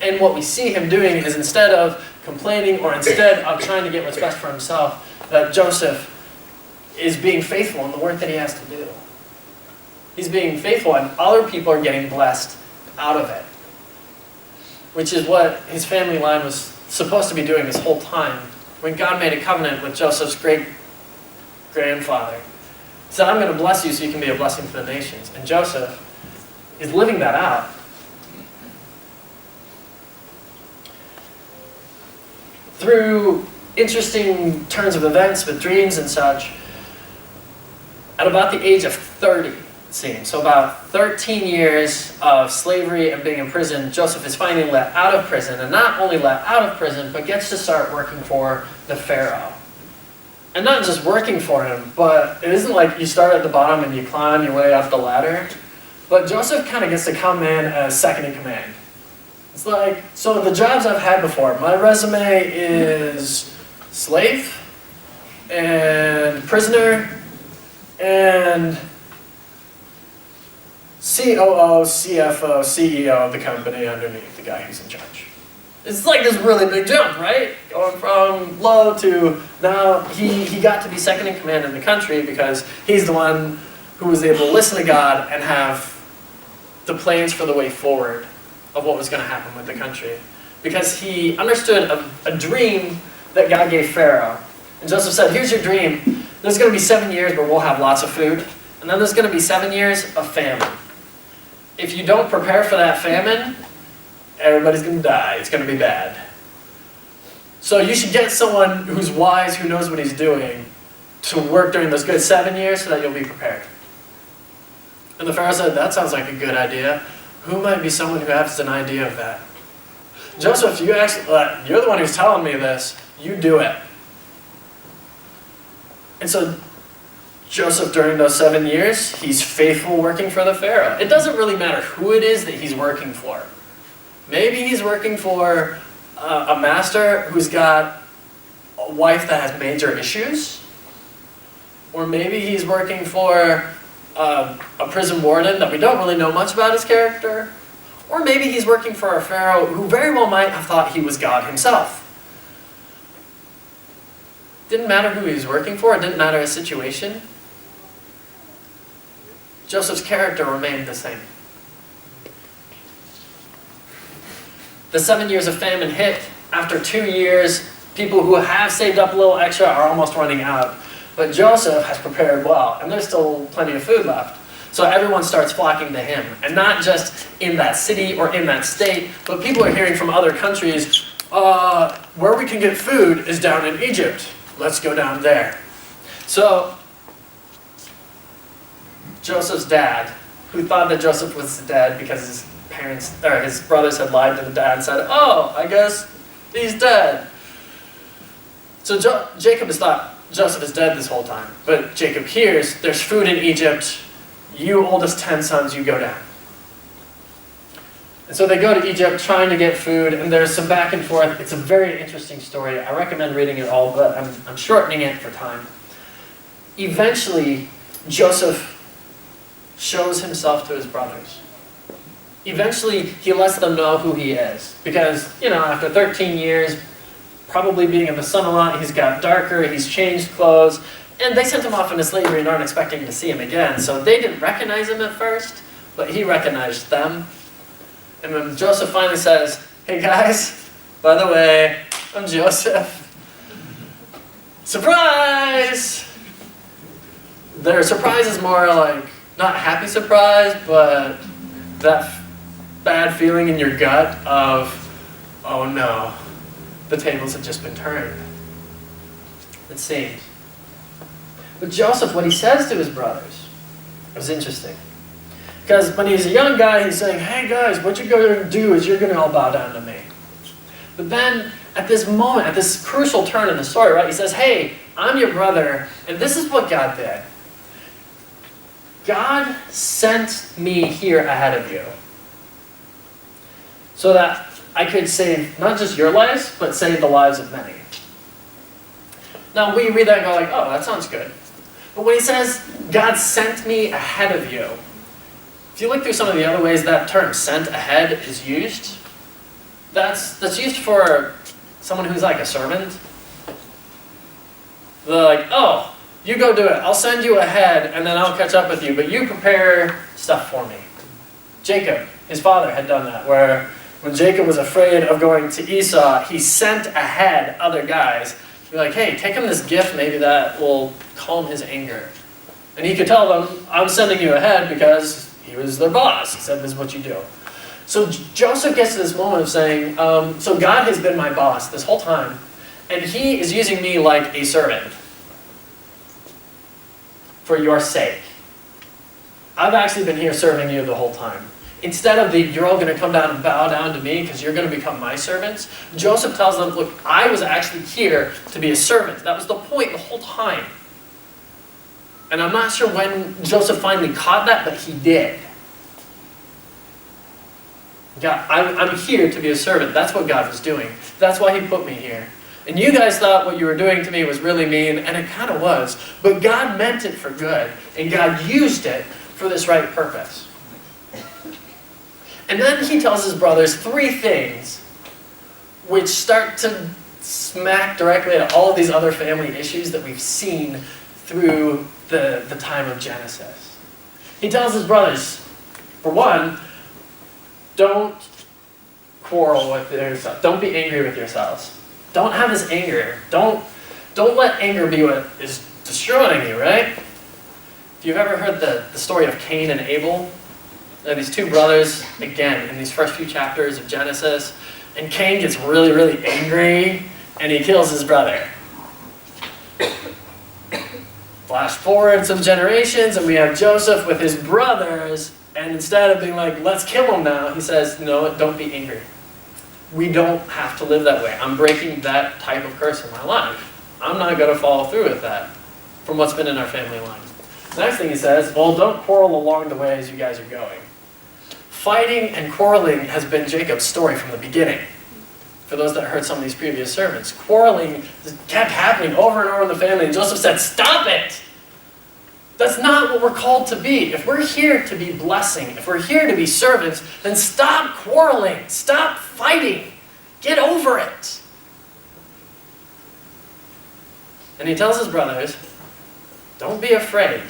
Speaker 2: And what we see him doing is instead of complaining or instead of trying to get what's best for himself, that Joseph is being faithful in the work that he has to do. He's being faithful and other people are getting blessed out of it. Which is what his family line was supposed to be doing this whole time. When God made a covenant with Joseph's great-grandfather, he said, I'm going to bless you so you can be a blessing to the nations. And Joseph is living that out. Through interesting turns of events with dreams and such, at about the age of 30, it seems, so about 13 years of slavery and being in prison, Joseph is finally let out of prison, and not only let out of prison, but gets to start working for the Pharaoh. And not just working for him, but it isn't like you start at the bottom and you climb your way up the ladder, but Joseph kind of gets to come in as second in command. It's like, so the jobs I've had before, my resume is slave, and prisoner, and COO, CFO, CEO of the company underneath the guy who's in charge. It's like this really big jump, right? Going from low to now he got to be second in command in the country because he's the one who was able to listen to God and have the plans for the way forward of what was going to happen with the country. Because he understood a dream that God gave Pharaoh. And Joseph said, here's your dream. There's going to be 7 years where we'll have lots of food. And then there's going to be 7 years of famine. If you don't prepare for that famine, everybody's going to die. It's going to be bad. So you should get someone who's wise, who knows what he's doing, to work during those good 7 years so that you'll be prepared. And the Pharaoh said, that sounds like a good idea. Who might be someone who has an idea of that? Joseph, you're the one who's telling me this. You do it. And so Joseph, during those 7 years, he's faithful working for the Pharaoh. It doesn't really matter who it is that he's working for. Maybe he's working for a master who's got a wife that has major issues. Or maybe he's working for a prison warden that we don't really know much about his character. Or maybe he's working for a Pharaoh who very well might have thought he was God himself. Didn't matter who he was working for, it didn't matter his situation. Joseph's character remained the same. The 7 years of famine hit. After 2 years, people who have saved up a little extra are almost running out. But Joseph has prepared well, and there's still plenty of food left. So everyone starts flocking to him. And not just in that city or in that state, but people are hearing from other countries, where we can get food is down in Egypt. Let's go down there. So Joseph's dad, who thought that Joseph was dead because his brothers had lied to the dad and said, oh, I guess he's dead. So Jacob has thought Joseph is dead this whole time. But Jacob hears there's food in Egypt. You oldest 10 sons, you go down. And so they go to Egypt trying to get food, and there's some back and forth. It's a very interesting story. I recommend reading it all, but I'm shortening it for time. Eventually, Joseph shows himself to his brothers. Eventually, he lets them know who he is. Because, after 13 years, probably being in the sun a lot, he's got darker, he's changed clothes, and they sent him off into slavery and aren't expecting to see him again. So they didn't recognize him at first, but he recognized them. And when Joseph finally says, hey guys, by the way, I'm Joseph. Surprise! Their surprise is more like, not happy surprise, but that bad feeling in your gut of, oh no, the tables have just been turned. It seems. But Joseph, what he says to his brothers is interesting. Because when he's a young guy, he's saying, hey guys, what you're going to do is you're going to all bow down to me. But then, at this moment, at this crucial turn in the story, right, he says, hey, I'm your brother, and this is what God did. God sent me here ahead of you so that I could save not just your lives, but save the lives of many. Now, we read that and go like, oh, that sounds good. But when he says, God sent me ahead of you, if you look through some of the other ways that term sent ahead is used, that's used for someone who's like a servant. They're like, oh, you go do it. I'll send you ahead and then I'll catch up with you, but you prepare stuff for me. Jacob, his father, had done that, where when Jacob was afraid of going to Esau, he sent ahead other guys. Be like, hey, take him this gift, maybe that will calm his anger. And he could tell them, I'm sending you ahead because he was their boss. He said, this is what you do. So Joseph gets to this moment of saying, so God has been my boss this whole time, and he is using me like a servant for your sake. I've actually been here serving you the whole time. Instead of you're all going to come down and bow down to me because you're going to become my servants, Joseph tells them, look, I was actually here to be a servant. That was the point the whole time. And I'm not sure when Joseph finally caught that, but he did. God, I'm here to be a servant. That's what God was doing. That's why he put me here. And you guys thought what you were doing to me was really mean, and it kind of was. But God meant it for good, and God used it for this right purpose. And then he tells his brothers 3 things which start to smack directly at all of these other family issues that we've seen through the time of Genesis. He tells his brothers, for one, don't quarrel with yourselves. Don't be angry with yourselves. Don't have this anger. Don't let anger be what is destroying you, right? If you've ever heard the story of Cain and Abel, there are these 2 brothers, again, in these first few chapters of Genesis, and Cain gets really, really angry, and he kills his brother. Flash forward some generations, and we have Joseph with his brothers, and instead of being like, let's kill him now, he says, no, don't be angry. We don't have to live that way. I'm breaking that type of curse in my life. I'm not going to follow through with that from what's been in our family line. The next thing he says, well, don't quarrel along the way as you guys are going. Fighting and quarreling has been Jacob's story from the beginning. For those that heard some of these previous sermons, quarreling kept happening over and over in the family, and Joseph said, stop it! That's not what we're called to be. If we're here to be blessing, if we're here to be servants, then stop quarreling, stop fighting, get over it. And he tells his brothers, don't be afraid.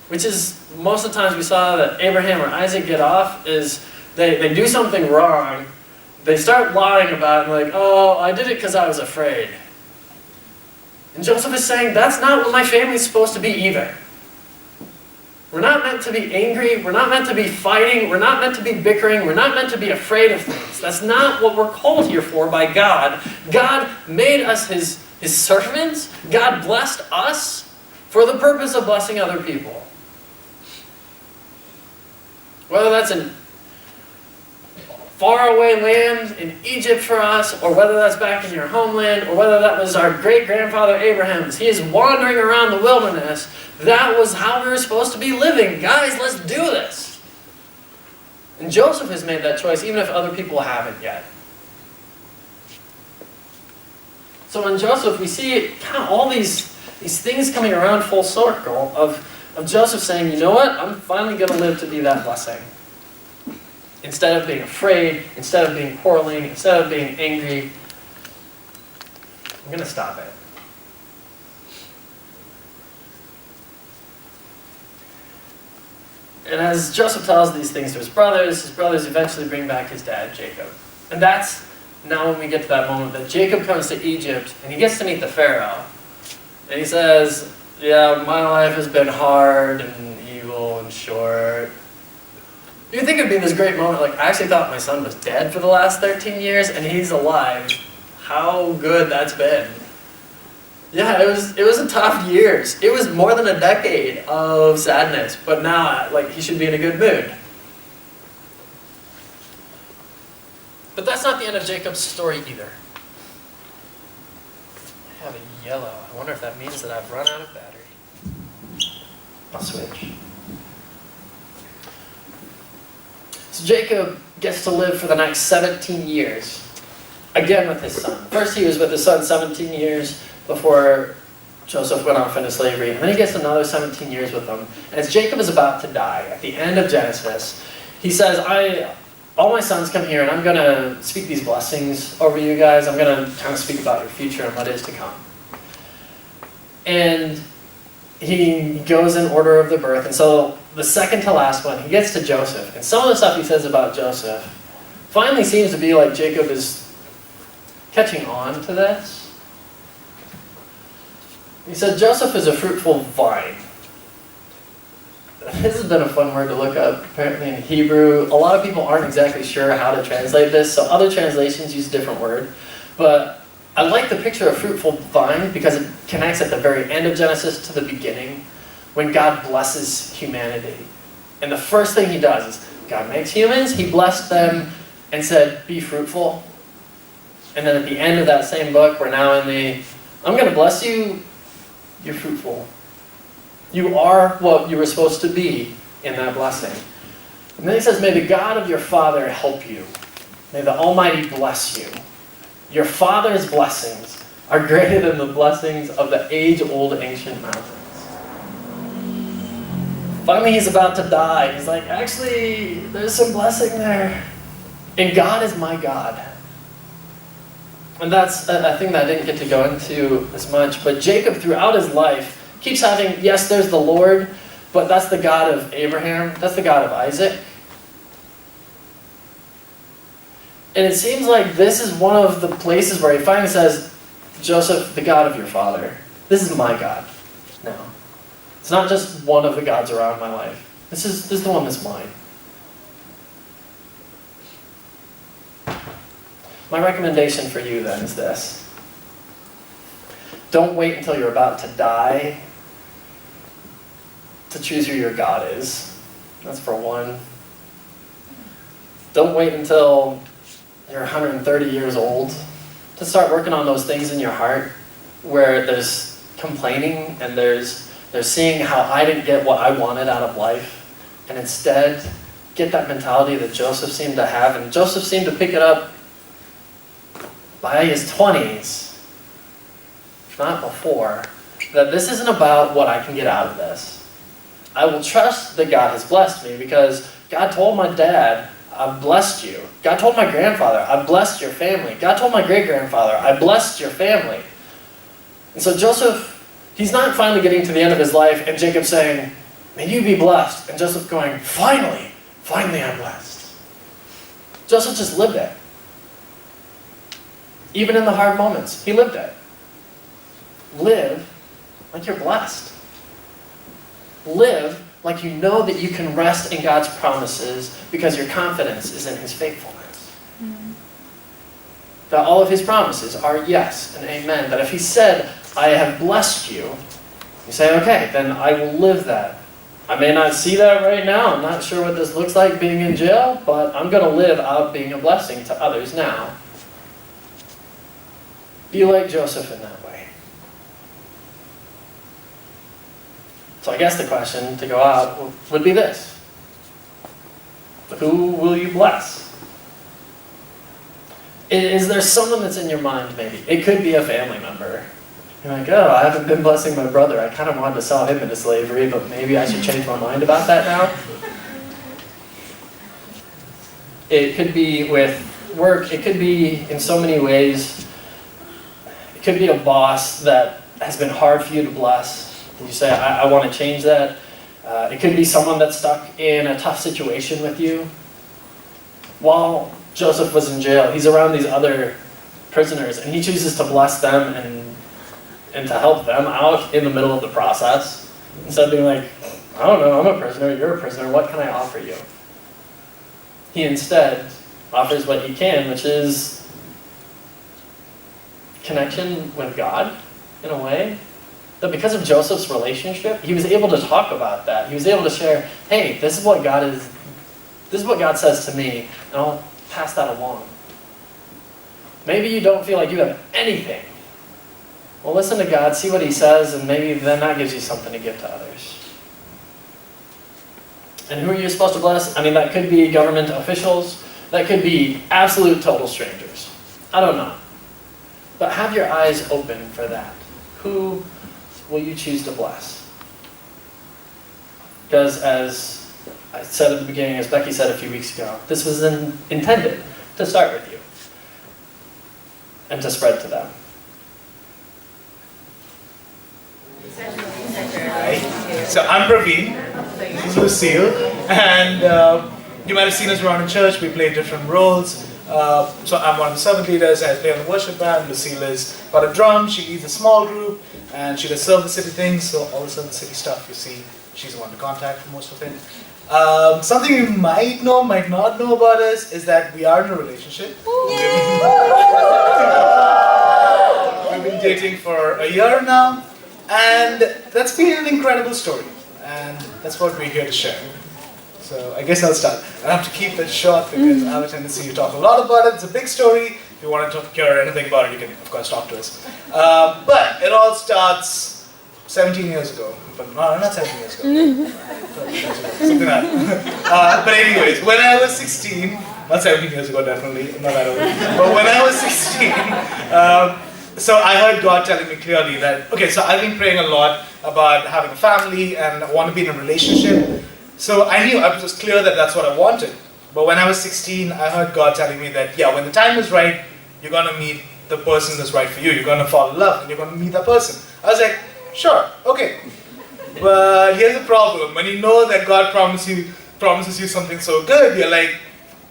Speaker 2: Which is, most of the times we saw that Abraham or Isaac get off, is they do something wrong, they start lying about it, and like, oh, I did it because I was afraid. And Joseph is saying, that's not what my family's supposed to be either. We're not meant to be angry, we're not meant to be fighting, we're not meant to be bickering, we're not meant to be afraid of things. That's not what we're called here for by God. God made us his servants, God blessed us for the purpose of blessing other people. Whether that's in faraway land in Egypt for us, or whether that's back in your homeland, or whether that was our great-grandfather Abraham's. He is wandering around the wilderness. That was how we were supposed to be living. Guys, let's do this. And Joseph has made that choice, even if other people haven't yet. So in Joseph, we see kind of all these things coming around full circle of Joseph saying, you know what? I'm finally going to live to be that blessing. Instead of being afraid, instead of being quarreling, instead of being angry, I'm going to stop it. And as Joseph tells these things to his brothers eventually bring back his dad, Jacob. And that's now when we get to that moment that Jacob comes to Egypt and he gets to meet the Pharaoh. And he says, yeah, my life has been hard and evil and short. You'd think it'd be this great moment, like, I actually thought my son was dead for the last 13 years, and he's alive. How good that's been. Yeah, it was a tough years. It was more than a decade of sadness, but now, like, he should be in a good mood. But that's not the end of Jacob's story either. I have a yellow. I wonder if that means that I've run out of battery. I'll switch. So Jacob gets to live for the next 17 years, again with his son. First he was with his son 17 years before Joseph went off into slavery, and then he gets another 17 years with him. And as Jacob is about to die, at the end of Genesis, he says, all my sons come here, and I'm going to speak these blessings over you guys. I'm going to kind of speak about your future and what is to come. And he goes in order of the birth, and so the second to last one, he gets to Joseph. And some of the stuff he says about Joseph finally seems to be like Jacob is catching on to this. He said, Joseph is a fruitful vine. this has been a fun word to look up. Apparently in Hebrew, a lot of people aren't exactly sure how to translate this, so other translations use a different word. But I like the picture of fruitful vine because it connects at the very end of Genesis to the beginning, when God blesses humanity. And the first thing he does is, God makes humans, he blessed them and said, be fruitful. And then at the end of that same book, we're now in the, I'm going to bless you, you're fruitful. You are what you were supposed to be in that blessing. And then he says, may the God of your father help you. May the Almighty bless you. Your father's blessings are greater than the blessings of the age-old ancient mountains. Finally, he's about to die. He's like, actually, there's some blessing there. And God is my God. And that's a thing that I didn't get to go into as much. But Jacob, throughout his life, keeps having, yes, there's the Lord, but that's the God of Abraham. That's the God of Isaac. And it seems like this is one of the places where he finally says, Joseph, the God of your father. This is my God now. It's not just one of the gods around my life. This is the one that's mine. My recommendation for you then is this. Don't wait until you're about to die to choose who your God is. That's for one. Don't wait until you're 130 years old to start working on those things in your heart where there's complaining and there's seeing how I didn't get what I wanted out of life, and instead get that mentality that Joseph seemed to have, and Joseph seemed to pick it up by his 20s, if not before, that this isn't about what I can get out of this. I will trust that God has blessed me because God told my dad, I've blessed you. God told my grandfather, I've blessed your family. God told my great-grandfather, I blessed your family. And so Joseph, he's not finally getting to the end of his life and Jacob saying, may you be blessed. And Joseph going, finally I'm blessed. Joseph just lived it. Even in the hard moments, he lived it. Live like you're blessed. Live like you know that you can rest in God's promises because your confidence is in his faithfulness. Mm-hmm. That all of his promises are yes and amen. That if he said, I have blessed you, you say, okay, then I will live that. I may not see that right now. I'm not sure what this looks like being in jail, but I'm going to live out being a blessing to others now. Be like Joseph in that way. So I guess the question to go out would be this. Who will you bless? Is there someone that's in your mind maybe? It could be a family member. You're like, oh, I haven't been blessing my brother. I kind of wanted to sell him into slavery, but maybe I should change my mind about that now. It could be with work. It could be in so many ways. It could be a boss that has been hard for you to bless. And you say, I want to change that. It could be someone that's stuck in a tough situation with you. While Joseph was in jail, he's around these other prisoners, and he chooses to bless them and to help them out in the middle of the process. Instead of being like, I don't know, I'm a prisoner, you're a prisoner, what can I offer you? He instead offers what he can, which is connection with God, in a way. That because of Joseph's relationship, he was able to talk about that. He was able to share, hey, this is what God says to me, and I'll pass that along. Maybe you don't feel like you have anything. Well, listen to God, see what he says, and maybe then that gives you something to give to others. And who are you supposed to bless? I mean, that could be government officials. That could be absolute total strangers. I don't know. But have your eyes open for that. Who will you choose to bless? Because as I said at the beginning, as Becky said a few weeks ago, this was intended to start with you and to spread to them.
Speaker 6: Right. So I'm Praveen, this is Lucille, and you might have seen us around in church. We play different roles. So I'm one of the servant leaders. I play on the worship band. Lucille is got a drum. She leads a small group, and she does serve the city things. So all the serve the city stuff you see, she's the one to contact for most of it. Something you might know, might not know about us is that we are in a relationship. We've been dating for a year now, and that's been an incredible story, and that's what we're here to share. So I guess I'll start. I have to keep it short because I have a tendency to talk a lot about it. It's a big story. If you want to hear anything about it, you can, of course, talk to us. But it all starts 17 years ago. But no, not 17 years ago. Something like that. But anyways, when I was 16, not 17 years ago definitely, not that old. But when I was 16, so I heard God telling me clearly that, okay, so I've been praying a lot about having a family and I want to be in a relationship. So I knew, I was clear that that's what I wanted. But when I was 16, I heard God telling me that, yeah, when the time is right, you're going to meet the person that's right for you. You're going to fall in love and you're going to meet that person. I was like, sure, okay. But here's the problem. When you know that God promises you something so good, you're like,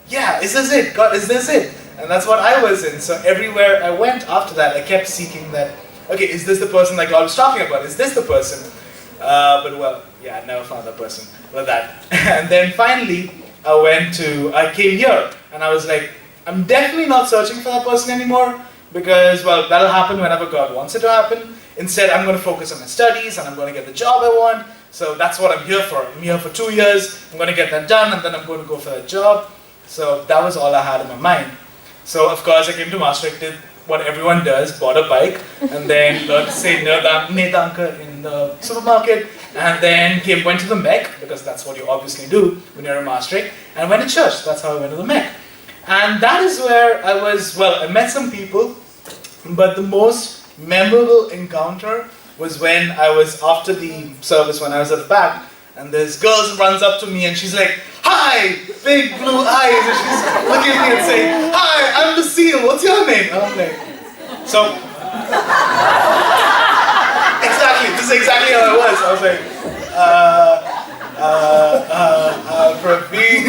Speaker 6: yeah, is this it? God, is this it? And that's what I was in. So everywhere I went after that, I kept seeking that, okay, is this the person that God was talking about? Is this the person? But well, yeah, I never found that person. But that. And then finally, I came here and I was like, I'm definitely not searching for that person anymore because, well, that'll happen whenever God wants it to happen. Instead, I'm going to focus on my studies and I'm going to get the job I want. So that's what I'm here for. I'm here for 2 years. I'm going to get that done and then I'm going to go for that job. So that was all I had in my mind. So of course, I came to Maastricht, did what everyone does, bought a bike, and then learned to say Nedanka in the supermarket, and then went to the Mech, because that's what you obviously do when you're in Maastricht, and went to church. That's how I went to the Mech. And that is where I met some people, but the most memorable encounter was when I was after the service, when I was at the back, and this girl runs up to me and she's like, "Hi!" Big blue eyes, and she's looking at me and saying, "Hi, I'm Lucille, what's your name?" And I'm like, so, exactly, this is exactly how I was. I was like, Praveen,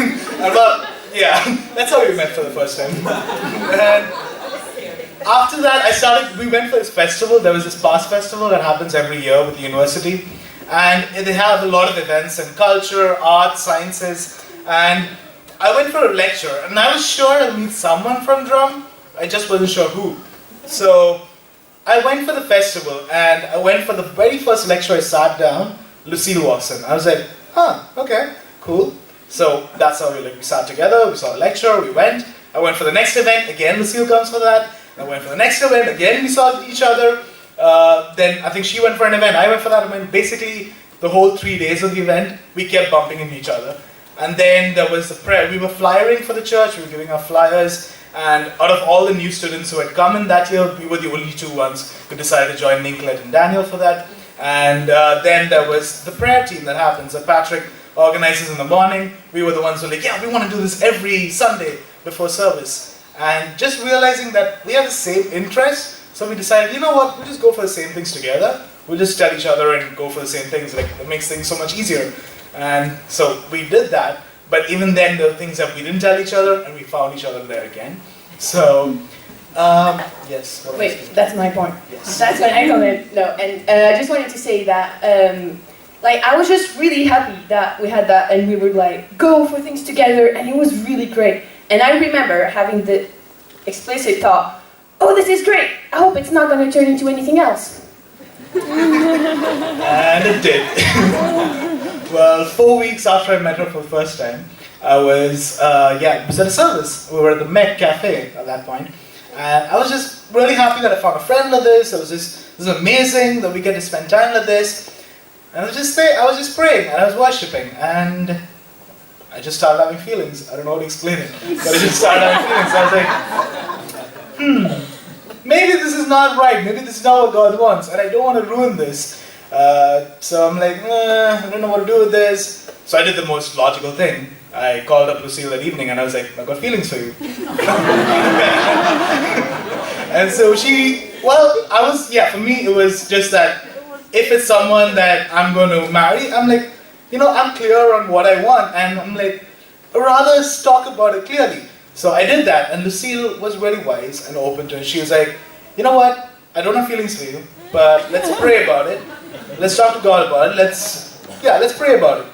Speaker 6: yeah, that's how we met for the first time. And after that, we went for this festival. There was this past festival that happens every year with the university. And they have a lot of events in culture, art, sciences. And I went for a lecture, and I was sure I'd meet someone from drum. I just wasn't sure who. So I went for the festival, and I went for the very first lecture. I sat down, Lucille walks in. I was like, okay, cool. So that's how we sat together, we saw a lecture, we went. I went for the next event, again Lucille comes for that. I went for the next event, again we saw each other. Then I think she went for an event, I went for that event. Basically, the whole 3 days of the event, we kept bumping into each other. And then there was the prayer. We were flyering for the church, we were giving our flyers, and out of all the new students who had come in that year, we were the only two ones who decided to join Ninklet and Daniel for that. And then there was the prayer team that happens, that Patrick organizes in the morning. We were the ones who were like, yeah, we want to do this every Sunday before service. And just realizing that we have the same interests, so we decided, you know what, we'll just go for the same things together. We'll just tell each other and go for the same things. Like, it makes things so much easier. And so we did that. But even then, there were things that we didn't tell each other, and we found each other there again. So, yes.
Speaker 7: Wait, that's my point.
Speaker 6: Yes.
Speaker 7: That's when I come in. No, and I just wanted to say that, I was just really happy that we had that, and we would go for things together, and it was really great. And I remember having the explicit thought, oh, this is great. I hope it's not going to turn into anything else.
Speaker 6: And it did. Well, 4 weeks after I met her for the first time, I was at a service. We were at the Met Cafe at that point. And I was just really happy that I found a friend like this. This is amazing that we get to spend time like this. And I was just praying and I was worshiping. And I just started having feelings. I don't know how to explain it. But I just started having feelings. I was like, maybe this is not right. Maybe this is not what God wants. And I don't want to ruin this. So I'm like, I don't know what to do with this. So I did the most logical thing. I called up Lucille that evening and I was like, I've got feelings for you. And so for me it was just that if it's someone that I'm going to marry, I'm like, I'm clear on what I want. And I'm like, rather talk about it clearly. So I did that, and Lucille was really wise and open to it. She was like, you know what, I don't have feelings for you, but let's pray about it. Let's talk to God about it. Let's yeah, let's pray about it.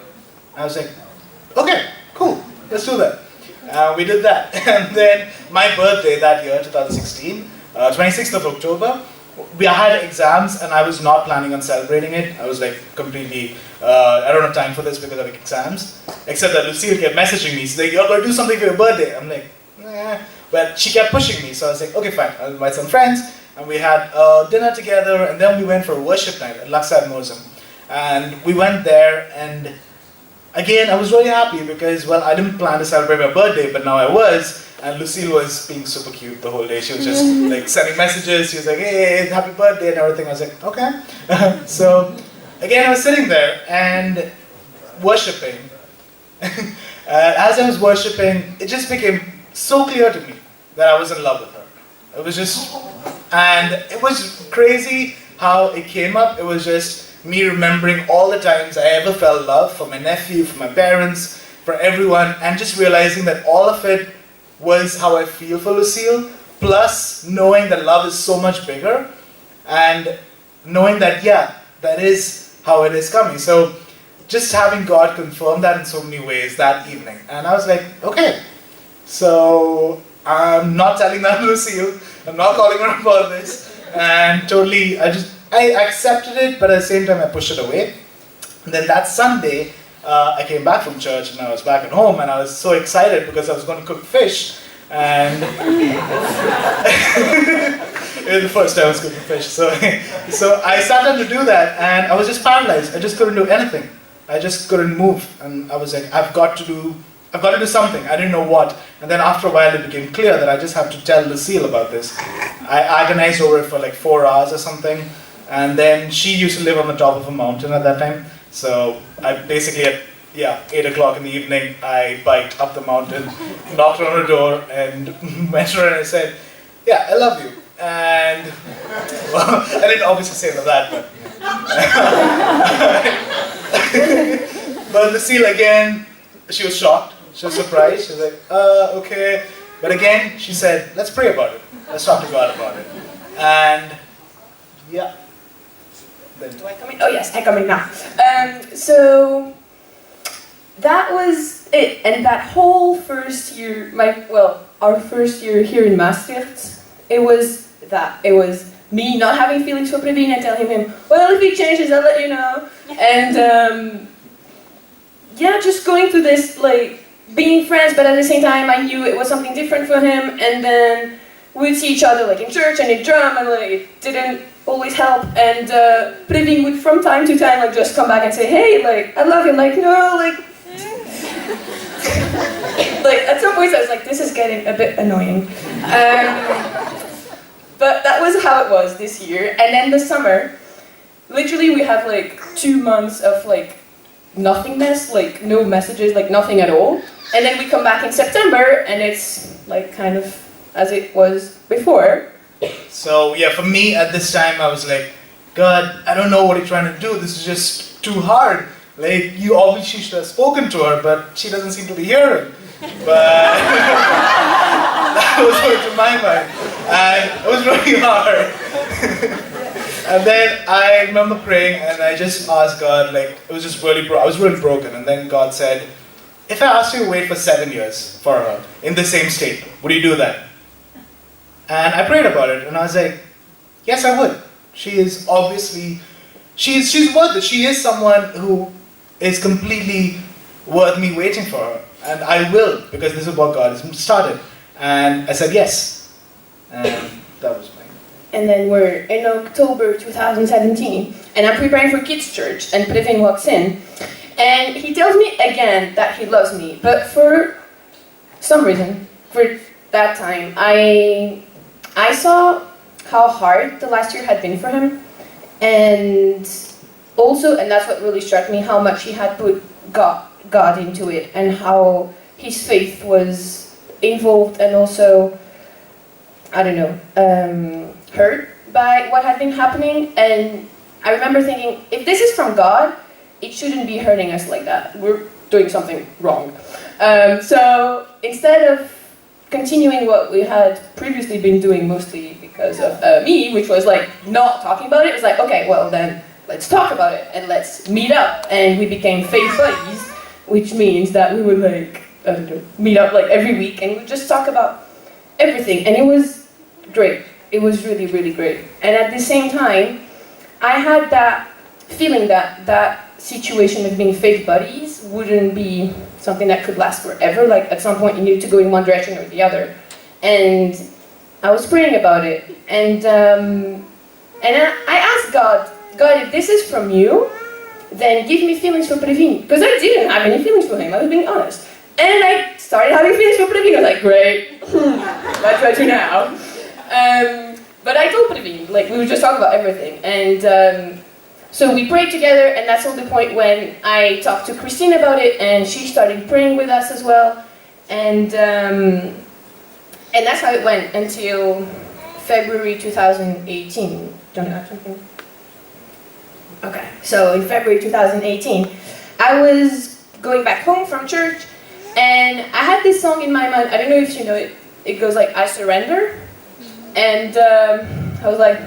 Speaker 6: I was like, okay, cool, let's do that. We did that. And then my birthday that year, 2016, 26th of October, I had exams and I was not planning on celebrating it. I was like completely, I don't have time for this because I have exams. Except that Lucille kept messaging me, saying, you're going to do something for your birthday. I'm like, nah. But she kept pushing me, so I was like, okay, fine, I'll invite some friends. And we had dinner together, and then we went for a worship night at Laksad Mosam. And we went there, and again, I was really happy because, well, I didn't plan to celebrate my birthday, but now I was. And Lucille was being super cute the whole day. She was just like sending messages. She was like, hey, happy birthday and everything. I was like, okay. So again, I was sitting there and worshipping. As I was worshipping, it just became so clear to me that I was in love with her. It was just, and it was crazy how it came up. It was just me remembering all the times I ever felt love for my nephew, for my parents, for everyone, and just realizing that all of it was how I feel for Lucille, plus knowing that love is so much bigger, and knowing that, yeah, that is how it is coming. So just having God confirm that in so many ways that evening. And I was like, okay, so I'm not telling that to Lucille, I'm not calling her about this, and totally, I accepted it, but at the same time I pushed it away. And then that Sunday, I came back from church and I was back at home and I was so excited because I was going to cook fish, and it was the first time I was cooking fish, so I sat down to do that and I was just paralyzed. I just couldn't do anything. I just couldn't move, and I was like, I've got to do something. I didn't know what. And then after a while it became clear that I just have to tell Lucille about this. I agonized over it for like 4 hours or something, and then she used to live on the top of a mountain at that time. So I basically at 8 o'clock in the evening, I biked up the mountain, knocked on her door, and went to her and I said, yeah, I love you. And, well, I didn't obviously say that, but Lucille again, she was shocked, she was surprised, she was like, okay. But again, she said, let's pray about it, let's talk to God about it. And, yeah.
Speaker 7: Do I come in? Oh yes, I come in now. So that was it, and that whole first year, our first year here in Maastricht, it was me not having feelings for Praveen and telling him, well, if he changes, I'll let you know. And just going through this, like, being friends, but at the same time, I knew it was something different for him. And then we'd see each other, like, in church and in drum, and like, it didn't always help. And Praveen would, from time to time, like, just come back and say, hey, like, I love you. Like, no, like. Like, at some point I was like, this is getting a bit annoying. But that was how it was this year. And then the summer, literally we have like 2 months of like nothingness, like no messages, like nothing at all. And then we come back in September and it's like kind of as it was before.
Speaker 6: So yeah, for me at this time I was like, God, I don't know what you're trying to do. This is just too hard. Like, you obviously should have spoken to her, but she doesn't seem to be hearing. But that was going through my mind, and it was really hard. And then I remember praying, and I just asked God, like, it was just really, I was really broken. And then God said, if I asked you to wait for 7 years for her in the same state, would you do that? And I prayed about it, and I was like, yes, I would. She is obviously, she's worth it. She is someone who is completely worth me waiting for her. And I will, because this is what God has started. And I said yes. And that was mine.
Speaker 7: And then we're in October 2017, and I'm preparing for kids' church, and Praveen walks in, and he tells me again that he loves me, but for some reason, for that time, I saw how hard the last year had been for him, and also, and that's what really struck me, how much he had put God into it, and how his faith was involved, and also, I don't know, hurt by what had been happening. And I remember thinking, if this is from God, it shouldn't be hurting us like that. We're doing something wrong. So instead of continuing what we had previously been doing, mostly because of me, which was like not talking about it, it was like, okay, well then let's talk about it and let's meet up. And we became faith buddies, which means that we would like, I don't know, meet up like every week and we would just talk about everything. And it was great. It was really, really great. And at the same time, I had that feeling that that situation of being faith buddies wouldn't be something that could last forever. Like at some point you needed to go in one direction or the other. And I was praying about it. And I asked God, if this is from you, then give me feelings for Praveen. Because I didn't have any feelings for him, I was being honest. And I started having feelings for Praveen. I was like, great, that's what I do now. But I told Praveen, like we would just talk about everything. And so we prayed together, and that's all the point when I talked to Christine about it, and she started praying with us as well. And that's how it went until February 2018. Don't you have something? Okay, so in February 2018, I was going back home from church, and I had this song in my mind. I don't know if you know it. It goes like, I surrender. And I was like,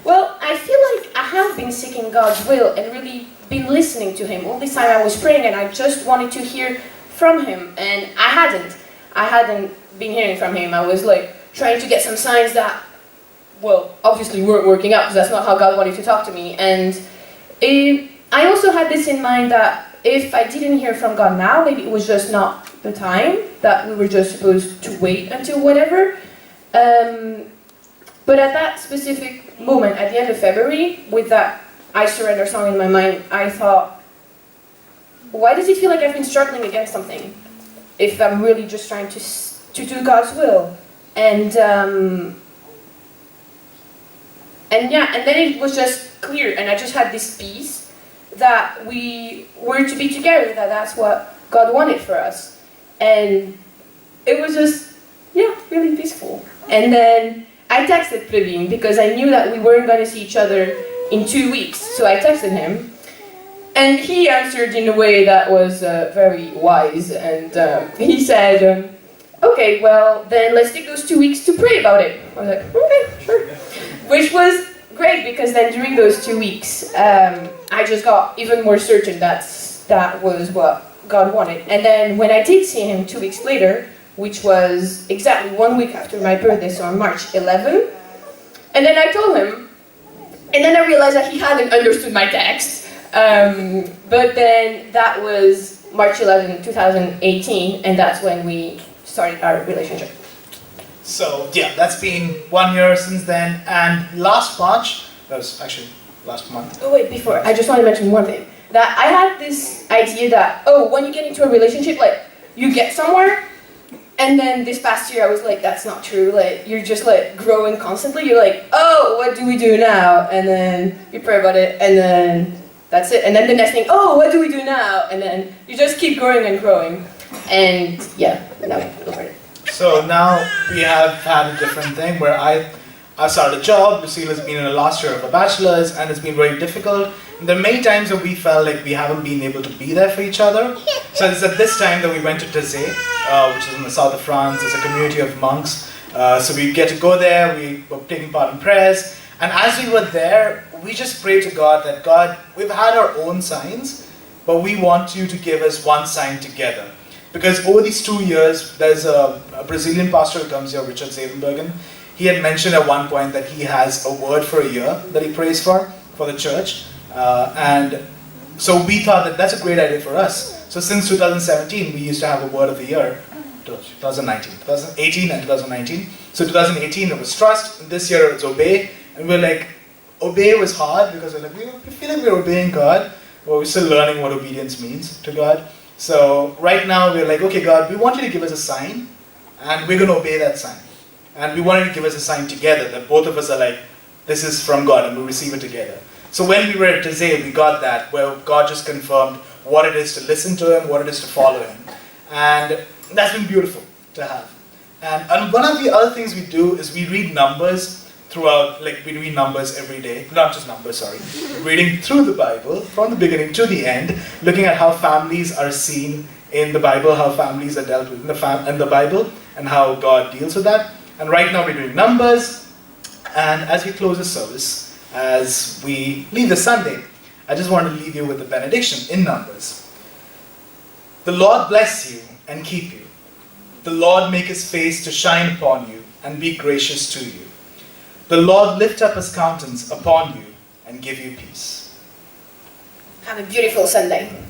Speaker 7: well, I feel like I have been seeking God's will and really been listening to Him. All this time I was praying and I just wanted to hear from Him. And I hadn't been hearing from Him. I was like trying to get some signs that, well, obviously weren't working out because that's not how God wanted to talk to me. And I also had this in mind that if I didn't hear from God now, maybe it was just not the time, that we were just supposed to wait until whatever. But at that specific moment, at the end of February, with that I Surrender song in my mind, I thought, why does it feel like I've been struggling against something if I'm really just trying to do God's will? And then it was just clear, and I just had this peace that we were to be together, that's what God wanted for us. And it was just, really peaceful. And then I texted Praveen because I knew that we weren't going to see each other in 2 weeks. So I texted him, and he answered in a way that was very wise. And he said, okay, well, then let's take those 2 weeks to pray about it. I was like, okay, sure. Which was great, because then during those 2 weeks, I just got even more certain that was what God wanted. And then when I did see him 2 weeks later, which was exactly 1 week after my birthday, so on March 11, and then I told him, and then I realized that he hadn't understood my text, but then that was March 11, 2018, and that's when we started our relationship.
Speaker 6: So yeah, that's been 1 year since then, and last March, that was actually last month.
Speaker 7: Oh wait, before, I just want to mention one thing. That I had this idea that, when you get into a relationship, like, you get somewhere, and then this past year I was like, that's not true, like, you're just like growing constantly, you're like, what do we do now? And then you pray about it, and then that's it. And then the next thing, what do we do now? And then you just keep growing and growing. And now go for it.
Speaker 6: So now we have had a different thing where I started a job, Lucille has been in the last year of her bachelor's, and it's been very difficult. And there are many times that we felt like we haven't been able to be there for each other. So it's at this time that we went to Tazé, which is in the south of France. It's a community of monks. So we get to go there, we were taking part in prayers. And as we were there, we just prayed to God that, God, we've had our own signs, but we want you to give us one sign together. Because over these 2 years, there's a Brazilian pastor who comes here, Richard Zevenbergen. He had mentioned at one point that he has a word for a year that he prays for the church. And so we thought that that's a great idea for us. So since 2017, we used to have a word of the year. 2018 and 2019. So 2018 it was trust, and this year it's obey. And we're like, obey was hard because we're like, we feel like we're obeying God, but we're still learning what obedience means to God. So right now we're like, okay God, we want you to give us a sign, and we're going to obey that sign. And we wanted to give us a sign together, that both of us are like, this is from God, and we receive it together. So when we were at Tazé, we got that, where God just confirmed what it is to listen to Him, what it is to follow Him. And that's been beautiful to have. And one of the other things we do is we read Numbers throughout, like we read Numbers every day, not just Numbers, sorry. Reading through the Bible, from the beginning to the end, looking at how families are seen in the Bible, how families are dealt with in the Bible, and how God deals with that. And right now we're doing Numbers, and as we close the service, as we leave the Sunday, I just want to leave you with the benediction in Numbers. The Lord bless you and keep you. The Lord make his face to shine upon you and be gracious to you. The Lord lift up his countenance upon you and give you peace.
Speaker 7: Have a beautiful Sunday.